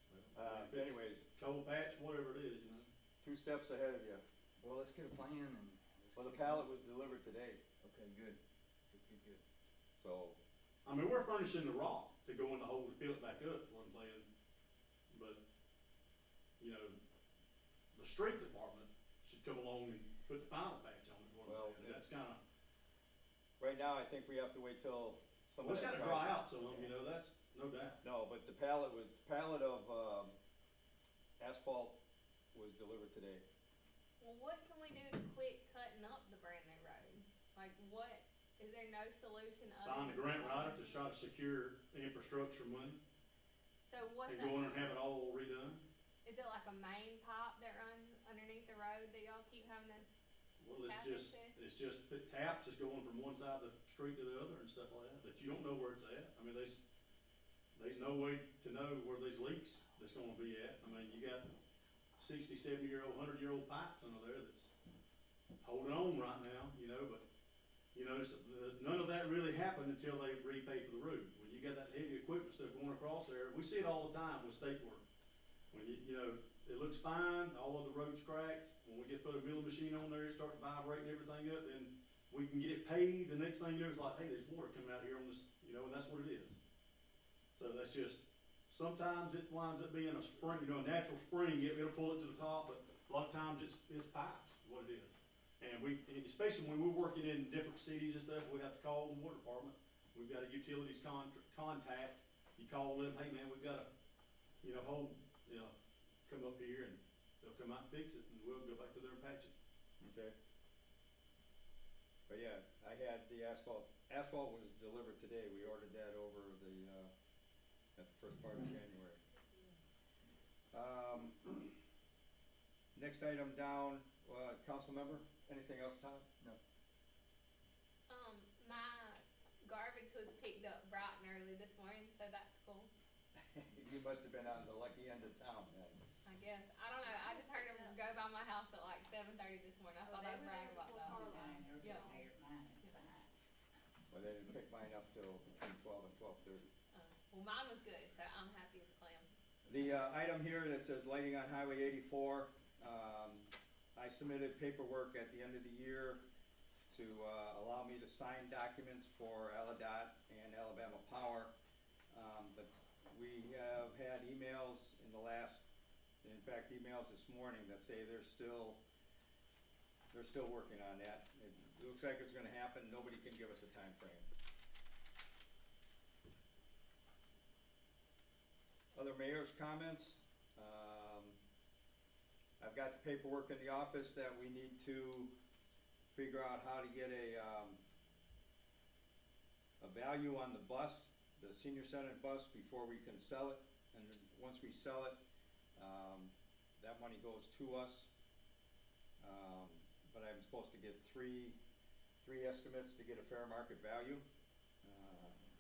[SPEAKER 9] if it's
[SPEAKER 1] Anyways,
[SPEAKER 9] cold patch, whatever it is, you know.
[SPEAKER 1] 2 steps ahead of you.
[SPEAKER 2] Well, let's get a plan and. let's
[SPEAKER 1] Well, the
[SPEAKER 2] get
[SPEAKER 1] pallet
[SPEAKER 2] going.
[SPEAKER 1] was delivered today,
[SPEAKER 2] Okay, good. Good.
[SPEAKER 1] so,
[SPEAKER 9] I mean, we're furnishing the rock to go in the hole to fill it back up, is what I'm saying. But, you know, the street department should come along and put the final patch on it, is what
[SPEAKER 1] Well,
[SPEAKER 9] I'm saying. And that's kinda,
[SPEAKER 1] right now, I think we have to wait till some
[SPEAKER 9] well,
[SPEAKER 1] of
[SPEAKER 9] it's
[SPEAKER 1] that
[SPEAKER 9] gotta dry out some, you know, that's no doubt.
[SPEAKER 1] No, but the pallet of, asphalt was delivered today.
[SPEAKER 5] Well, what can we do to quit cutting up the brand new road? Like, what, is there no solution other
[SPEAKER 9] Find a
[SPEAKER 5] than
[SPEAKER 9] grant
[SPEAKER 5] cutting?
[SPEAKER 9] writer to try to secure infrastructure money
[SPEAKER 5] So what's
[SPEAKER 9] and
[SPEAKER 5] that,
[SPEAKER 9] go in and have it all redone.
[SPEAKER 5] is it like a main pipe that runs underneath the road that y'all keep having to,
[SPEAKER 9] Well,
[SPEAKER 5] Tap
[SPEAKER 9] it's just, the taps is going from one side of the street to the other and stuff like that you don't know where it's at. I mean, there's no way to know where these leaks that's gonna be at. I mean, you got 60, 70-year-old, 100-year-old pipes under there that's holding on right now, you know, but, you know, none of that really happened until they repay for the road. When you got that heavy equipment stuff going across there, we see it all the time with state work. When you know, it looks fine, all of the roads cracked, when we put a milling machine on there, it starts vibrating everything up, then we can get it paved, the next thing you know, it's like, hey, there's water coming out here on this, you know, and that's what it is. So that's just, sometimes it winds up being a spring, you know, a natural spring, it'll pull it to the top, but a lot of times it's pipes, is what it is. And especially when we're working in different cities and stuff, we have to call the water department, we've got a utilities contact, you call them, hey man, we've got a, you know, come up here and they'll come out and fix it, and we'll go back through there and patch it.
[SPEAKER 1] Okay. But yeah, I had the asphalt was delivered today, we ordered that over at the first part of January. Next item down, council member, anything else, Todd?
[SPEAKER 2] No.
[SPEAKER 5] my garbage was picked up bright and early this morning, so that's cool,
[SPEAKER 1] You must have been on the lucky end of town then.
[SPEAKER 5] I guess. I don't know, I just heard them go by my house at like 7:30 this morning, I thought I'd brag about that. Yeah.
[SPEAKER 1] Well, they didn't pick mine up till between 12 and 12:30.
[SPEAKER 5] Well, mine was good, so I'm happy as a clam.
[SPEAKER 1] The item here that says lighting on Highway 84, I submitted paperwork at the end of the year to allow me to sign documents for Aladot and Alabama Power. But we have had emails in fact, emails this morning that say they're still working on that. It looks like it's gonna happen, nobody can give us a time frame. Other mayor's comments? I've got the paperwork in the office that we need to figure out how to get a value on the bus, the senior center bus, before we can sell it. And then once we sell it, that money goes to us. But I'm supposed to get three estimates to get a fair market value.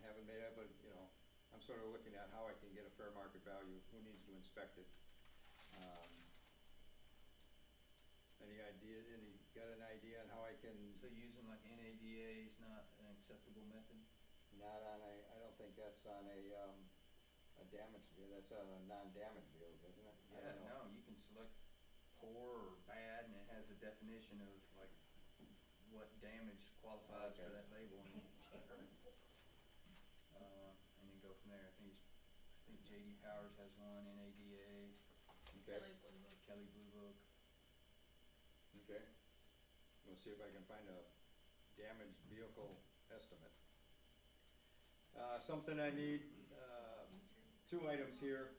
[SPEAKER 1] Haven't made it, but you know, I'm sort of looking at how I can get a fair market value, who needs to inspect it. Got an idea on how I can,
[SPEAKER 2] So using like NADA is not an acceptable method?
[SPEAKER 1] I don't think that's on a damaged vehicle, that's on a non-damaged vehicle, isn't it? I
[SPEAKER 2] Yeah,
[SPEAKER 1] don't know.
[SPEAKER 2] no, you can select poor or bad, and it has a definition of like what damage qualifies for
[SPEAKER 1] Okay.
[SPEAKER 2] that label, and then go from there. I think JD Powers has one, NADA,
[SPEAKER 1] Okay,
[SPEAKER 5] Kelly Blue Book.
[SPEAKER 2] Kelly Blue Book.
[SPEAKER 1] okay. We'll see if I can find a damaged vehicle estimate. Something I need, 2 items here.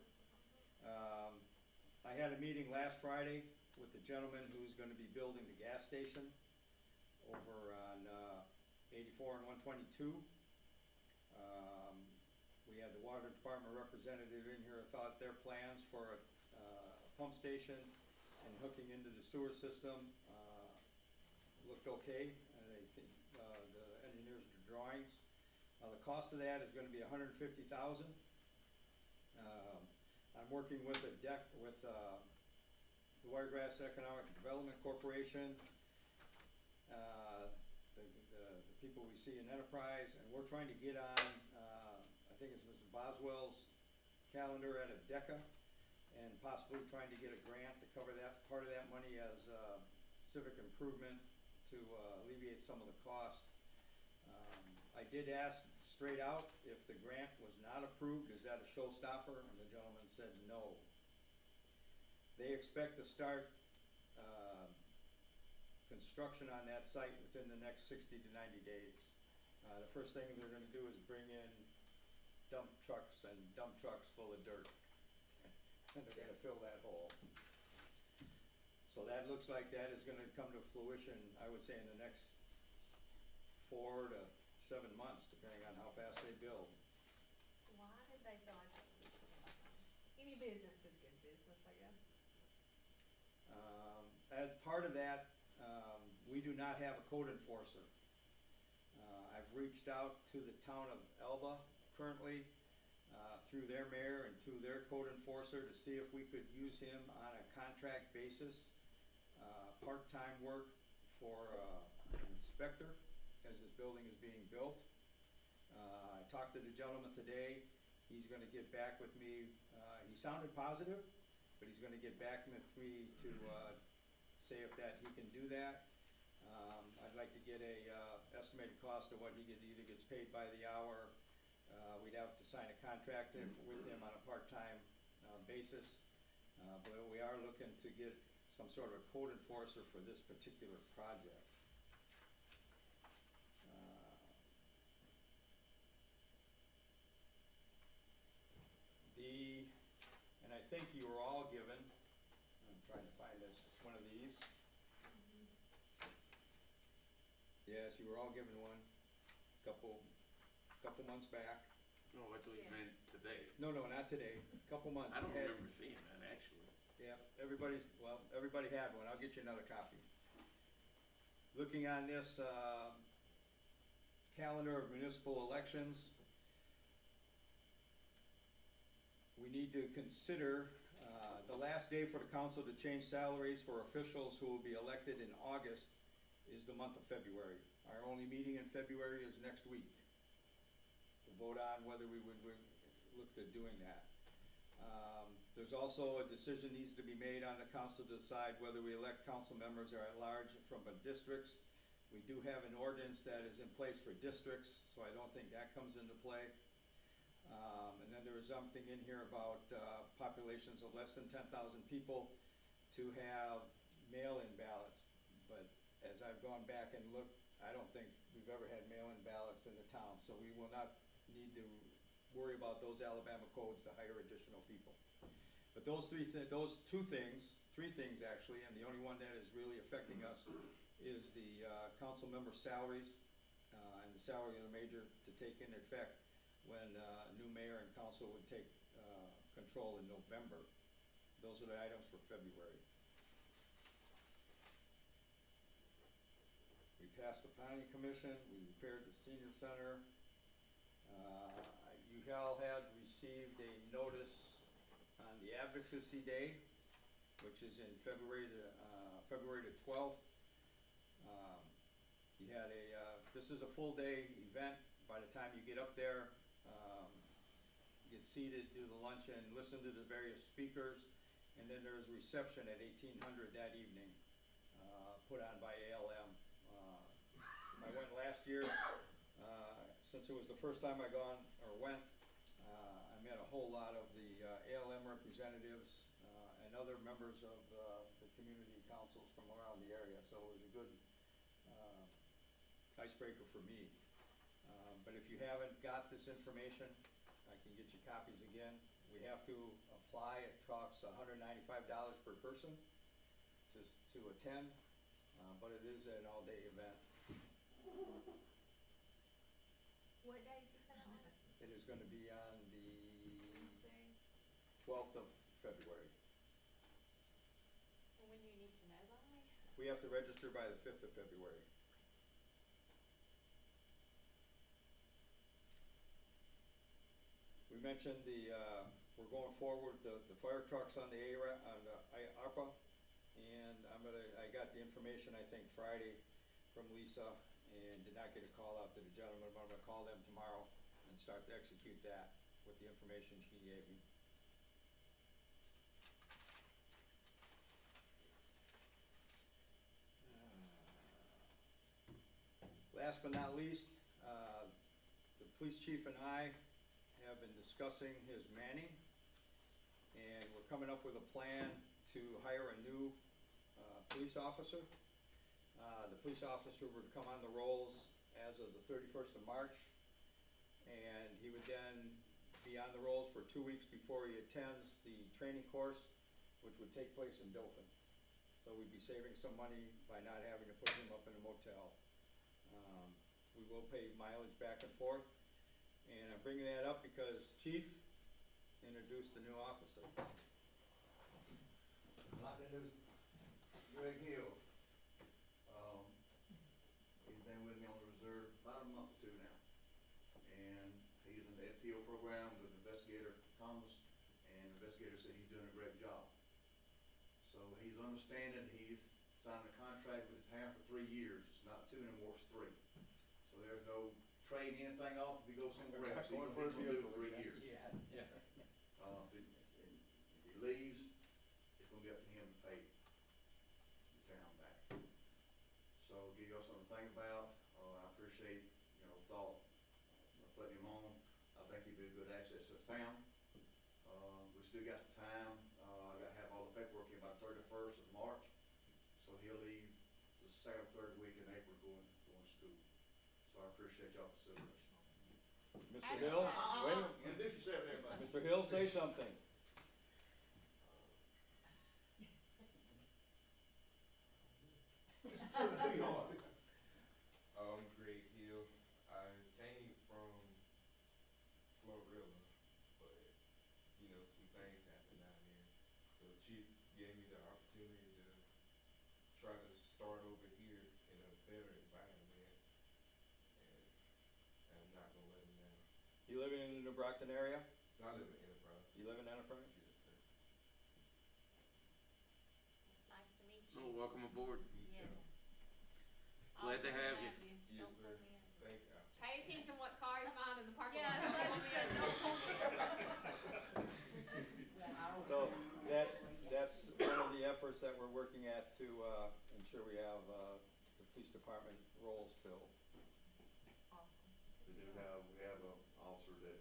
[SPEAKER 1] I had a meeting last Friday with the gentleman who's gonna be building the gas station over on, 84 and 122. We had the water department representative in here, thought their plans for a pump station and hooking into the sewer system, looked okay, and they think, the engineers' drawings. The cost of that is gonna be $150,000. I'm working with the Wiregrass Economic Development Corporation, the people we see in Enterprise, and we're trying to get on, I think it's Mrs. Boswell's calendar at ADECA, and possibly trying to get a grant to cover that, part of that money as, civic improvement to alleviate some of the cost. I did ask straight out if the grant was not approved, is that a showstopper? And the gentleman said no. They expect to start construction on that site within the next 60 to 90 days. The first thing they're gonna do is bring in dump trucks and dump trucks full of dirt. And they're gonna fill that hole. So that looks like that is gonna come to fruition, I would say, in the next 4 to 7 months, depending on how fast they build.
[SPEAKER 5] Why did they feel like that was any business is good business, I guess.
[SPEAKER 1] As part of that, we do not have a code enforcer. I've reached out to the town of Elba currently, through their mayor and to their code enforcer to see if we could use him on a contract basis, part-time work for an inspector as this building is being built. I talked to the gentleman today. He's gonna get back with me. He sounded positive, but he's gonna get back with me to say if he can do that. I'd like to get a estimated cost of what he either gets paid by the hour. We'd have to sign a contract with him on a part-time basis. But we are looking to get some sort of code enforcer for this particular project. And I think you were all given, I'm trying to find this, one of these. Yes, you were all given one, couple months back.
[SPEAKER 3] No, I thought you meant today.
[SPEAKER 1] No, not today, couple months.
[SPEAKER 3] I don't
[SPEAKER 1] You had-
[SPEAKER 3] remember seeing that, actually.
[SPEAKER 1] Yeah, everybody had one, I'll get you another copy. Looking on this, calendar of municipal elections, we need to consider, the last day for the council to change salaries for officials who will be elected in August is the month of February. Our only meeting in February is next week. To vote on whether we would look at doing that. There's also a decision needs to be made on the council to decide whether we elect council members or at large from the districts. We do have an ordinance that is in place for districts, so I don't think that comes into play. And then there was something in here about populations of less than 10,000 people to have mail-in ballots. But as I've gone back and looked, I don't think we've ever had mail-in ballots in the town, so we will not need to worry about those Alabama codes to hire additional people. But those three things actually, and the only one that is really affecting us is the council member salaries and the salary of the mayor to take into effect when new mayor and council would take control in November. Those are the items for February. We passed the planning commission, we repaired the senior center. You all had received a notice on the Advocacy Day, which is in February the 12th. You had this is a full day event. By the time you get up there, get seated, do the luncheon, listen to the various speakers, and then there's a reception at 1800 that evening, put on by ALM. I went last year, since it was the first time I went, I met a whole lot of the ALM representatives and other members of the community councils from around the area, so it was a good icebreaker for me. But if you haven't got this information, I can get you copies again. We have to apply. It costs $195 per person to attend, but it is an all-day event.
[SPEAKER 5] What day did you say that was?
[SPEAKER 1] It is gonna be on the
[SPEAKER 6] Wednesday.
[SPEAKER 1] 12th of February.
[SPEAKER 6] And when do you need to know by?
[SPEAKER 1] We have to register by the 5th of February. We mentioned we're going forward, the fire trucks on the ARPA, and I got the information, I think, Friday from Lisa, and did not get a call out to the gentleman, but I'm gonna call them tomorrow and start to execute that with the information she gave me. Last but not least, the police chief and I have been discussing his manning, and we're coming up with a plan to hire a new police officer. The police officer would come on the rolls as of the 31st of March, and he would then be on the rolls for 2 weeks before he attends the training course, which would take place in Dothan. So we'd be saving some money by not having to put him up in a motel. We will pay mileage back and forth, and I'm bringing that up because Chief introduced the new officer.
[SPEAKER 10] I'd like to introduce Greg Hill. He's been with me on the reserve about a month or two now. And he's in the FTO program with Investigator Thomas, and the investigator said he's doing a great job. So he's understanding, he's signed a contract with his hand for 3 years, not 2 anymore, it's 3. So there's no trading anything off if he goes somewhere else, he's gonna do it 3 years.
[SPEAKER 2] Yeah.
[SPEAKER 10] If he leaves, it's gonna be up to him to pay the town back. So give y'all something to think about, I appreciate, thought, putting him on, I think he'd be a good asset to the town. We still got some time, I gotta have all the paperwork in by 31st of March, so he'll leave the second, third week in April going to school. So I appreciate y'all consideration.
[SPEAKER 1] Mr. Hill, wait,
[SPEAKER 10] Introduce yourself, everybody.
[SPEAKER 1] Mr. Hill, say something.
[SPEAKER 10] Who you are?
[SPEAKER 11] I'm Greg Hill. I came from Florilla, but some things happened down there. So Chief gave me the opportunity to try to start over here in a better environment, and I'm not gonna let him down.
[SPEAKER 1] You living in the New Brockton area?
[SPEAKER 11] I live in Enterprise.
[SPEAKER 1] You live in Enterprise?
[SPEAKER 11] Yes, sir.
[SPEAKER 6] It's nice to meet
[SPEAKER 3] Oh,
[SPEAKER 6] you.
[SPEAKER 3] welcome aboard.
[SPEAKER 11] Meet
[SPEAKER 6] Yes.
[SPEAKER 11] y'all.
[SPEAKER 3] Glad to
[SPEAKER 5] Awesome
[SPEAKER 3] have you.
[SPEAKER 11] Yes,
[SPEAKER 6] Don't
[SPEAKER 11] sir.
[SPEAKER 6] pull me in.
[SPEAKER 11] Thank you.
[SPEAKER 5] Pay attention what car is mine in the parking
[SPEAKER 6] Yeah,
[SPEAKER 5] lot.
[SPEAKER 6] that's what I just said, don't pull me in.
[SPEAKER 1] So that's one of the efforts that we're working at to ensure we have the police department roles filled.
[SPEAKER 6] Awesome.
[SPEAKER 10] We have an officer that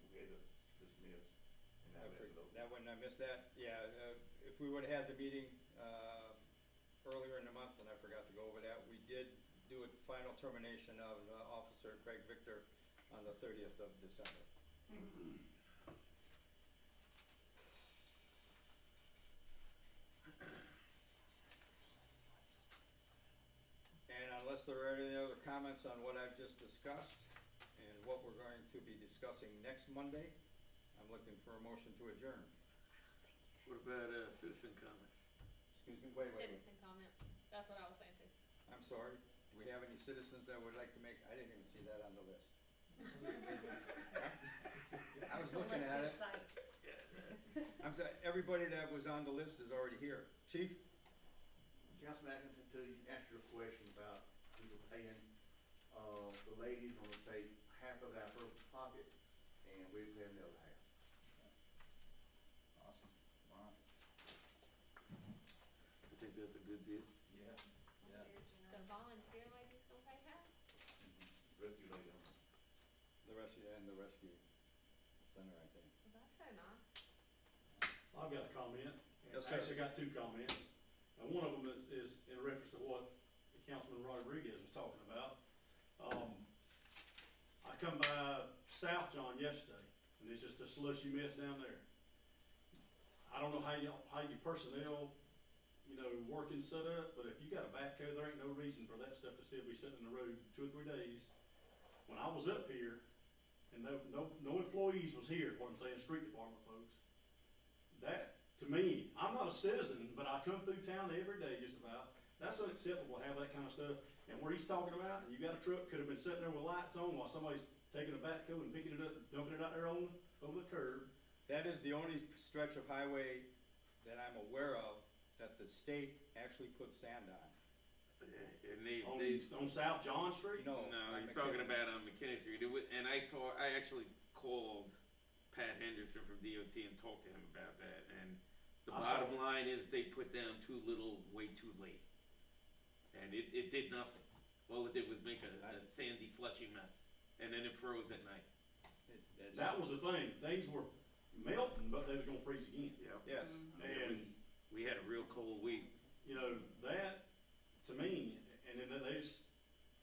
[SPEAKER 10] we had to dismiss, and
[SPEAKER 1] I
[SPEAKER 10] that was
[SPEAKER 1] forgot that one, I missed that. Yeah, if we would've had the meeting earlier in the month, and I forgot to go over that, we did do a final termination of Officer Craig Victor on the 30th of December. And unless there are any other comments on what I've just discussed and what we're going to be discussing next Monday, I'm looking for a motion to adjourn.
[SPEAKER 3] What about citizen comments?
[SPEAKER 1] Excuse me, wait.
[SPEAKER 5] Citizen comments, that's what I was saying too.
[SPEAKER 1] I'm sorry, do we have any citizens that would like to make, I didn't even see that on the list. I was looking at it. I'm sorry, everybody that was on the list is already here. Chief?
[SPEAKER 10] Councilman Atkinson, to answer your question about people paying, the lady's gonna take half of that out of her pocket, and we're paying the other half.
[SPEAKER 1] Awesome, wow.
[SPEAKER 3] I think that's a good deal.
[SPEAKER 1] Yeah.
[SPEAKER 6] Very
[SPEAKER 5] The
[SPEAKER 6] generous.
[SPEAKER 5] volunteer lady's gonna pay half?
[SPEAKER 10] Rescue lady,
[SPEAKER 1] The rescue center, I think.
[SPEAKER 5] Well, that's so nice.
[SPEAKER 9] I've got a comment.
[SPEAKER 1] Yes, sir.
[SPEAKER 9] Actually, I got 2 comments. And one of them is in reference to what Councilman Rodriguez was talking about. I come by South John yesterday, and it's just a slushy mess down there. I don't know how your personnel, working set up, but if you got a backhoe, there ain't no reason for that stuff to still be sitting in the road 2 or 3 days. When I was up here, and no employees was here, what I'm saying, street department folks. That, to me, I'm not a citizen, but I come through town every day just about. That's unacceptable to have that kind of stuff. And where he's talking about, you got a truck, could have been sitting there with lights on while somebody's taking a backhoe and picking it up, dumping it out there over the curb.
[SPEAKER 1] That is the only stretch of highway that I'm aware of that the state actually puts sand on.
[SPEAKER 3] And
[SPEAKER 9] On South John Street?
[SPEAKER 1] No.
[SPEAKER 3] no,
[SPEAKER 1] on
[SPEAKER 3] he's talking
[SPEAKER 1] McKinney.
[SPEAKER 3] about on McKinney Street. And I actually called Pat Henderson from DOT and talked to him about that. And the
[SPEAKER 9] I saw
[SPEAKER 3] bottom
[SPEAKER 9] it.
[SPEAKER 3] line is they put down too little, way too late. And it did nothing. All it did was make a sandy, slushy mess. And then it froze at night.
[SPEAKER 9] That was the thing. Things were melting, but they was gonna freeze again.
[SPEAKER 1] Yes.
[SPEAKER 9] And,
[SPEAKER 3] We had a real cold week.
[SPEAKER 9] that, to me, and then there's,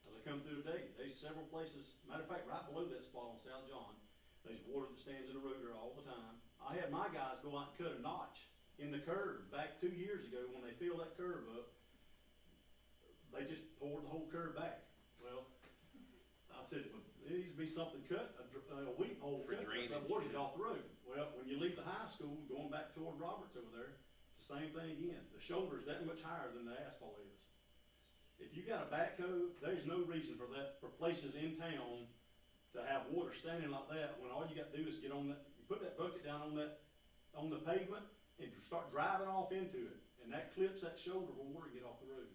[SPEAKER 9] as I come through today, there's several places, matter of fact, right below that spot on South John, there's water that stands in the road there all the time. I had my guys go out and cut a notch in the curb back 2 years ago when they filled that curb up. They just poured the whole curb back. Well, I said, well, there needs to be something cut, a weep hole
[SPEAKER 3] For
[SPEAKER 9] cut,
[SPEAKER 3] drainage,
[SPEAKER 9] that water get
[SPEAKER 3] yeah.
[SPEAKER 9] off the road. Well, when you leave the high school, going back toward Roberts over there, it's the same thing again. The shoulder's that much higher than the asphalt is. If you got a backhoe, there's no reason for places in town to have water standing like that when all you got to do is get on you put that bucket down on the pavement and start driving off into it. And that clips that shoulder where water get off the road.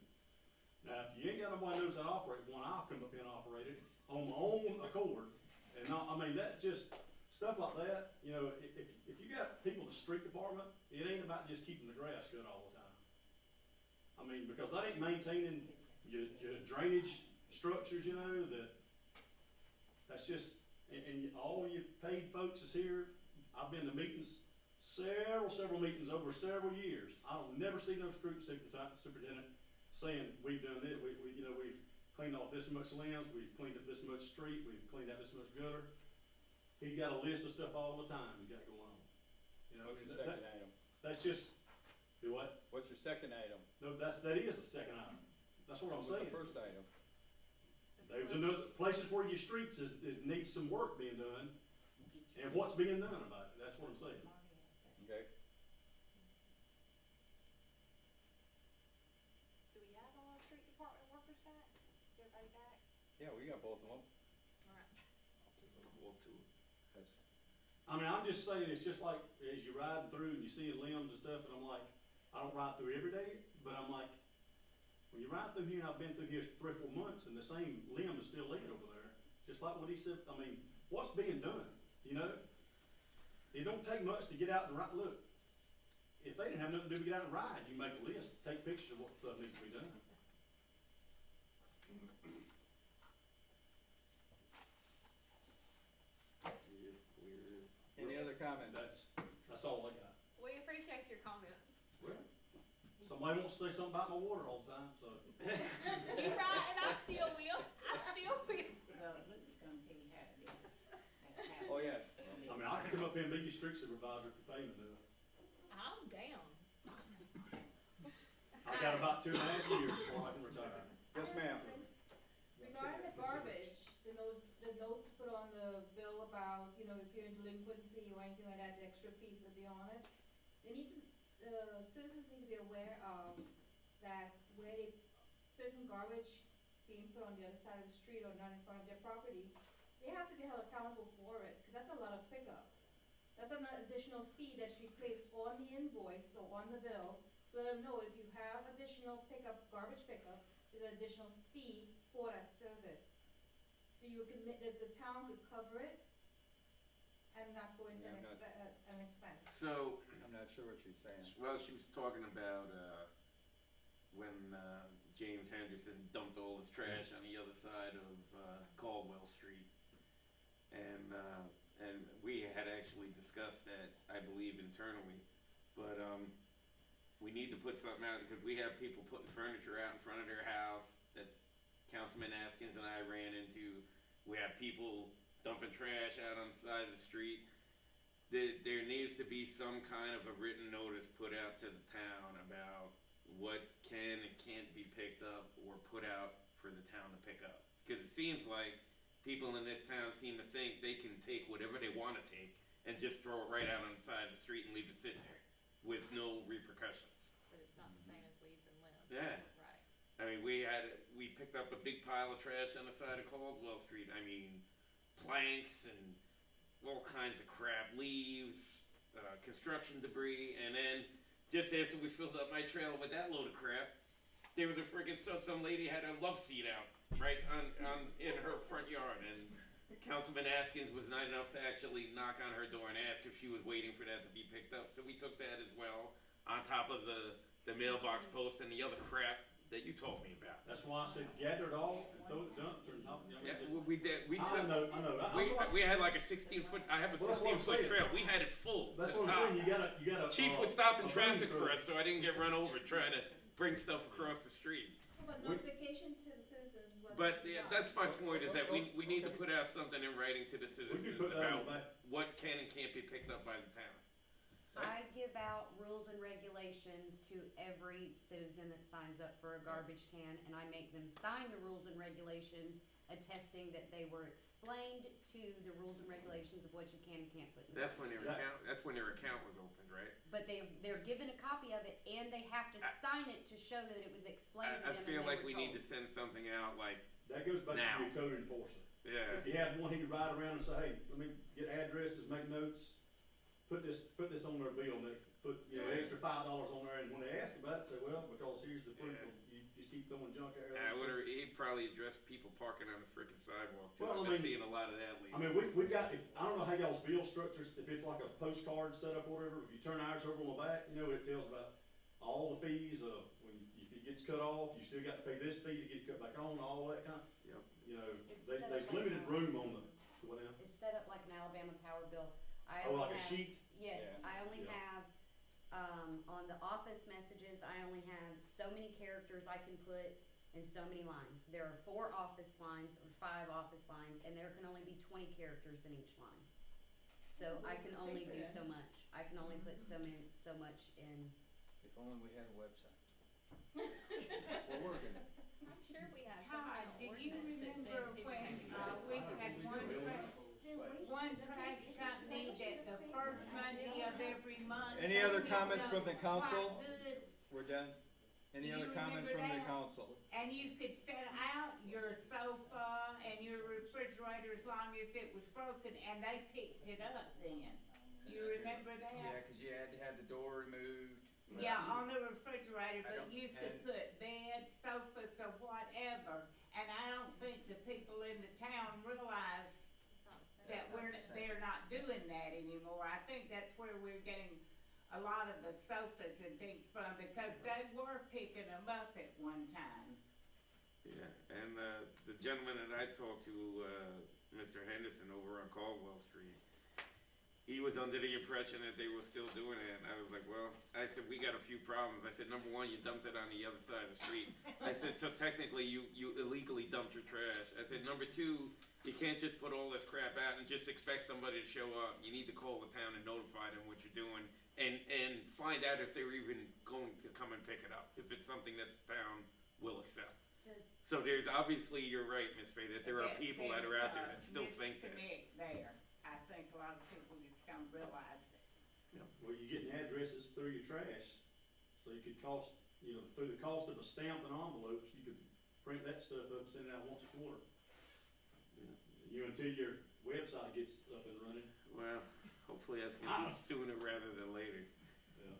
[SPEAKER 9] Now, if you ain't got nobody knows how to operate one, I'll come up here and operate it on my own accord. And that just, stuff like that, if you got people in the street department, it ain't about just keeping the grass good all the time. Because that ain't maintaining your drainage structures, that's just, and all you paid folks is here. I've been to meetings, several meetings over several years. I don't never see no street superintendent saying, we've done it, we've cleaned off this much limbs, we've cleaned up this much street, we've cleaned out this much gutter. He got a list of stuff all the time he's got going on.
[SPEAKER 1] What's your second item?
[SPEAKER 9] That's just, do what?
[SPEAKER 1] What's your second item?
[SPEAKER 9] No, that is the second item. That's what I'm
[SPEAKER 1] What's
[SPEAKER 9] saying.
[SPEAKER 1] the first item?
[SPEAKER 9] There's another, places where your streets needs some work being done, and what's being done about it, that's what I'm saying.
[SPEAKER 1] Okay.
[SPEAKER 6] Do we have all our street department workers back? Is everybody back?
[SPEAKER 1] Yeah, we got both of them.
[SPEAKER 6] Alright.
[SPEAKER 3] All two.
[SPEAKER 1] That's,
[SPEAKER 9] I'm just saying, it's just like, as you're riding through and you see limbs and stuff, and I'm like, I don't ride through every day, but I'm like, when you ride through here, and I've been through here 3 or 4 months, and the same limb is still laying over there, just like what he said. What's being done, It don't take much to get out and ride. Look, if they didn't have nothing to do but get out and ride, you make a list, take pictures of what stuff needs to be done.
[SPEAKER 1] any other comments?
[SPEAKER 9] That's all I got.
[SPEAKER 5] We appreciate your comments.
[SPEAKER 9] Well, somebody wants to say something about my water all the time, so.
[SPEAKER 5] You try, and I still will. I still will.
[SPEAKER 4] Well, Luke's gonna tell you how it is. That's how
[SPEAKER 1] Oh, yes.
[SPEAKER 9] I can come up here and be your street supervisor if you pay me to.
[SPEAKER 5] I'm down.
[SPEAKER 9] I got about 2.5 years before I can retire.
[SPEAKER 1] Yes, ma'am.
[SPEAKER 12] Regarding the garbage, the notes put on the bill about, if you're in delinquency or anything like that, the extra fees will be on it. Citizens need to be aware of that where certain garbage being put on the other side of the street or not in front of their property, they have to be held accountable for it, because that's a lot of pickup. That's an additional fee that should be placed on the invoice or on the bill, so let them know if you have additional garbage pickup, there's an additional fee for that service. So you can, that the town could cover it and not go into
[SPEAKER 1] Yeah,
[SPEAKER 12] an expense.
[SPEAKER 3] So,
[SPEAKER 1] I'm not sure what she's saying.
[SPEAKER 3] well, she was talking about when James Henderson dumped all his trash on the other side of Caldwell Street, and we had actually discussed that, I believe, internally, but we need to put something out, because we have people putting furniture out in front of their house that Councilman Askins and I ran into. We have people dumping trash out on the side of the street. There needs to be some kind of a written notice put out to the town about what can and can't be picked up or put out for the town to pick up. Because it seems like people in this town seem to think they can take whatever they want to take and just throw it right out on the side of the street and leave it sitting there with no repercussions.
[SPEAKER 5] But it's not the same as leaves and limbs.
[SPEAKER 3] Yeah.
[SPEAKER 5] Right.
[SPEAKER 3] I mean, we picked up a big pile of trash on the side of Caldwell Street. I mean, planks and all kinds of crap, leaves, construction debris, and then just after we filled up my trailer with that load of crap, there was a friggin' some lady had her love seat out right on in her front yard, and Councilman Askins was nice enough to actually knock on her door and ask if she was waiting for that to be picked up. So we took that as well, on top of the mailbox post and the other crap that you told me about.
[SPEAKER 9] That's why I said gather it all and throw it dumpster and not,
[SPEAKER 3] Yeah, we did.
[SPEAKER 9] I know.
[SPEAKER 3] We had like a 16-foot. I have a
[SPEAKER 9] Well, that's what I'm
[SPEAKER 3] 16-foot
[SPEAKER 9] saying.
[SPEAKER 3] trail. We had it full.
[SPEAKER 9] That's
[SPEAKER 3] to
[SPEAKER 9] what
[SPEAKER 3] the
[SPEAKER 9] I'm
[SPEAKER 3] top.
[SPEAKER 9] saying, you gotta.
[SPEAKER 3] Chief was stopping
[SPEAKER 9] a
[SPEAKER 3] traffic
[SPEAKER 9] boom
[SPEAKER 3] for
[SPEAKER 9] truck.
[SPEAKER 3] us, so I didn't get run over trying to bring stuff across the street.
[SPEAKER 12] But notification to the citizens was.
[SPEAKER 3] But yeah, that's my point. Is that we need to put out something in writing to the
[SPEAKER 9] We
[SPEAKER 3] citizens
[SPEAKER 9] could put that on
[SPEAKER 3] about
[SPEAKER 9] the back.
[SPEAKER 3] what can and can't be picked up by the town.
[SPEAKER 7] I give out rules and regulations to every citizen that signs up for a garbage can, and I make them sign the rules and regulations attesting that they were explained to the rules and regulations of what you can and can't put in the
[SPEAKER 3] That's when
[SPEAKER 7] garbage
[SPEAKER 3] their
[SPEAKER 7] can.
[SPEAKER 3] account. That's when their account was opened, right?
[SPEAKER 7] But they're given a copy of it, and they have to sign it to show that it was explained to
[SPEAKER 3] I
[SPEAKER 7] them
[SPEAKER 3] feel
[SPEAKER 7] and they
[SPEAKER 3] like
[SPEAKER 7] were
[SPEAKER 3] we need to
[SPEAKER 7] told.
[SPEAKER 3] send something out, like
[SPEAKER 9] That goes back
[SPEAKER 3] Now.
[SPEAKER 9] to your code enforcer.
[SPEAKER 3] yeah.
[SPEAKER 9] If you had one, he could ride around and say, hey, let me get addresses, make notes, put this on their bill, put, extra $5 on there, and when they ask about it, say, well, because here's the proof, you just keep throwing junk out there.
[SPEAKER 3] He'd probably address people parking on the frickin' sidewalk too.
[SPEAKER 9] Well, I
[SPEAKER 3] I've been
[SPEAKER 9] mean-
[SPEAKER 3] seeing a lot of that lately.
[SPEAKER 9] I mean, we got, I don't know how y'all's bill structures, if it's like a postcard setup or whatever, if you turn ours over on the back, it tells about all the fees, if it gets cut off, you still got to pay this fee to get it cut back on, all that kind.
[SPEAKER 3] Yep.
[SPEAKER 7] It's set up
[SPEAKER 9] There's
[SPEAKER 7] like
[SPEAKER 9] limited
[SPEAKER 7] now.
[SPEAKER 9] room on what now?
[SPEAKER 7] It's set up like an Alabama Power bill. I
[SPEAKER 9] Oh,
[SPEAKER 7] only
[SPEAKER 9] like a
[SPEAKER 7] have-
[SPEAKER 9] sheet?
[SPEAKER 7] Yes,
[SPEAKER 1] Yeah.
[SPEAKER 7] I only
[SPEAKER 9] Yeah.
[SPEAKER 7] have, on the office messages, I only have so many characters I can put in so many lines. There are 4 office lines or 5 office lines, and there can only be 20 characters in each line. So I can only do so much. I can only put so much in.
[SPEAKER 2] If only we had a website. We're working.
[SPEAKER 5] I'm sure we have some
[SPEAKER 4] Todd,
[SPEAKER 5] kind of
[SPEAKER 4] do you
[SPEAKER 5] ordinance that says
[SPEAKER 4] remember
[SPEAKER 5] people
[SPEAKER 4] when,
[SPEAKER 5] can do
[SPEAKER 4] we had one trash company that the first Monday of every month.
[SPEAKER 1] Any
[SPEAKER 4] they
[SPEAKER 1] other
[SPEAKER 4] picked
[SPEAKER 1] comments
[SPEAKER 4] up
[SPEAKER 1] from the council?
[SPEAKER 4] white goods,
[SPEAKER 1] We're done. Any
[SPEAKER 4] Do
[SPEAKER 1] other
[SPEAKER 4] you
[SPEAKER 1] comments
[SPEAKER 4] remember
[SPEAKER 1] from the
[SPEAKER 4] that?
[SPEAKER 1] council?
[SPEAKER 4] And you could set out your sofa and your refrigerator as long as it was broken, and they picked it up then. You remember that?
[SPEAKER 2] Yeah, 'cause you had to have the door removed.
[SPEAKER 4] Yeah, on the refrigerator,
[SPEAKER 2] I
[SPEAKER 4] but
[SPEAKER 2] don't-
[SPEAKER 4] you could
[SPEAKER 2] and-
[SPEAKER 4] put beds, sofas, or whatever. And I don't think the people in the town realize
[SPEAKER 6] It's not the same.
[SPEAKER 4] that
[SPEAKER 2] not the same.
[SPEAKER 4] they're not doing that anymore. I think that's where we're getting a lot of the sofas and things from, because they were picking them up at one time.
[SPEAKER 3] Yeah, and the gentleman that I talked to, Mr. Henderson over on Caldwell Street, he was under the impression that they were still doing it, and I was like, well, I said, we got a few problems. I said, number one, you dumped it on the other side of the street. I said, so technically you illegally dumped your trash. I said, number two, you can't just put all this crap out and just expect somebody to show up. You need to call the town and notify them what you're doing, and find out if they're even going to come and pick it up, if it's something that the town will accept. So there's obviously, you're right, Ms. Fay, that there are people that are out there that still think that.
[SPEAKER 4] Disconnect there. I think a lot of people just don't realize it.
[SPEAKER 9] Well, you're getting addresses through your trash, so you could cost, through the cost of a stamp and envelopes, you could print that stuff up and send it out once a quarter. Until your website gets up and running.
[SPEAKER 3] Well, hopefully that's gonna be sooner rather than later.
[SPEAKER 9] Yeah.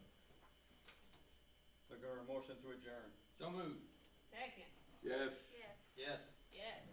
[SPEAKER 1] Look, our motion to adjourn.
[SPEAKER 8] So moved.
[SPEAKER 5] Second,
[SPEAKER 3] Yes.
[SPEAKER 6] Yes.
[SPEAKER 8] Yes.
[SPEAKER 5] yes.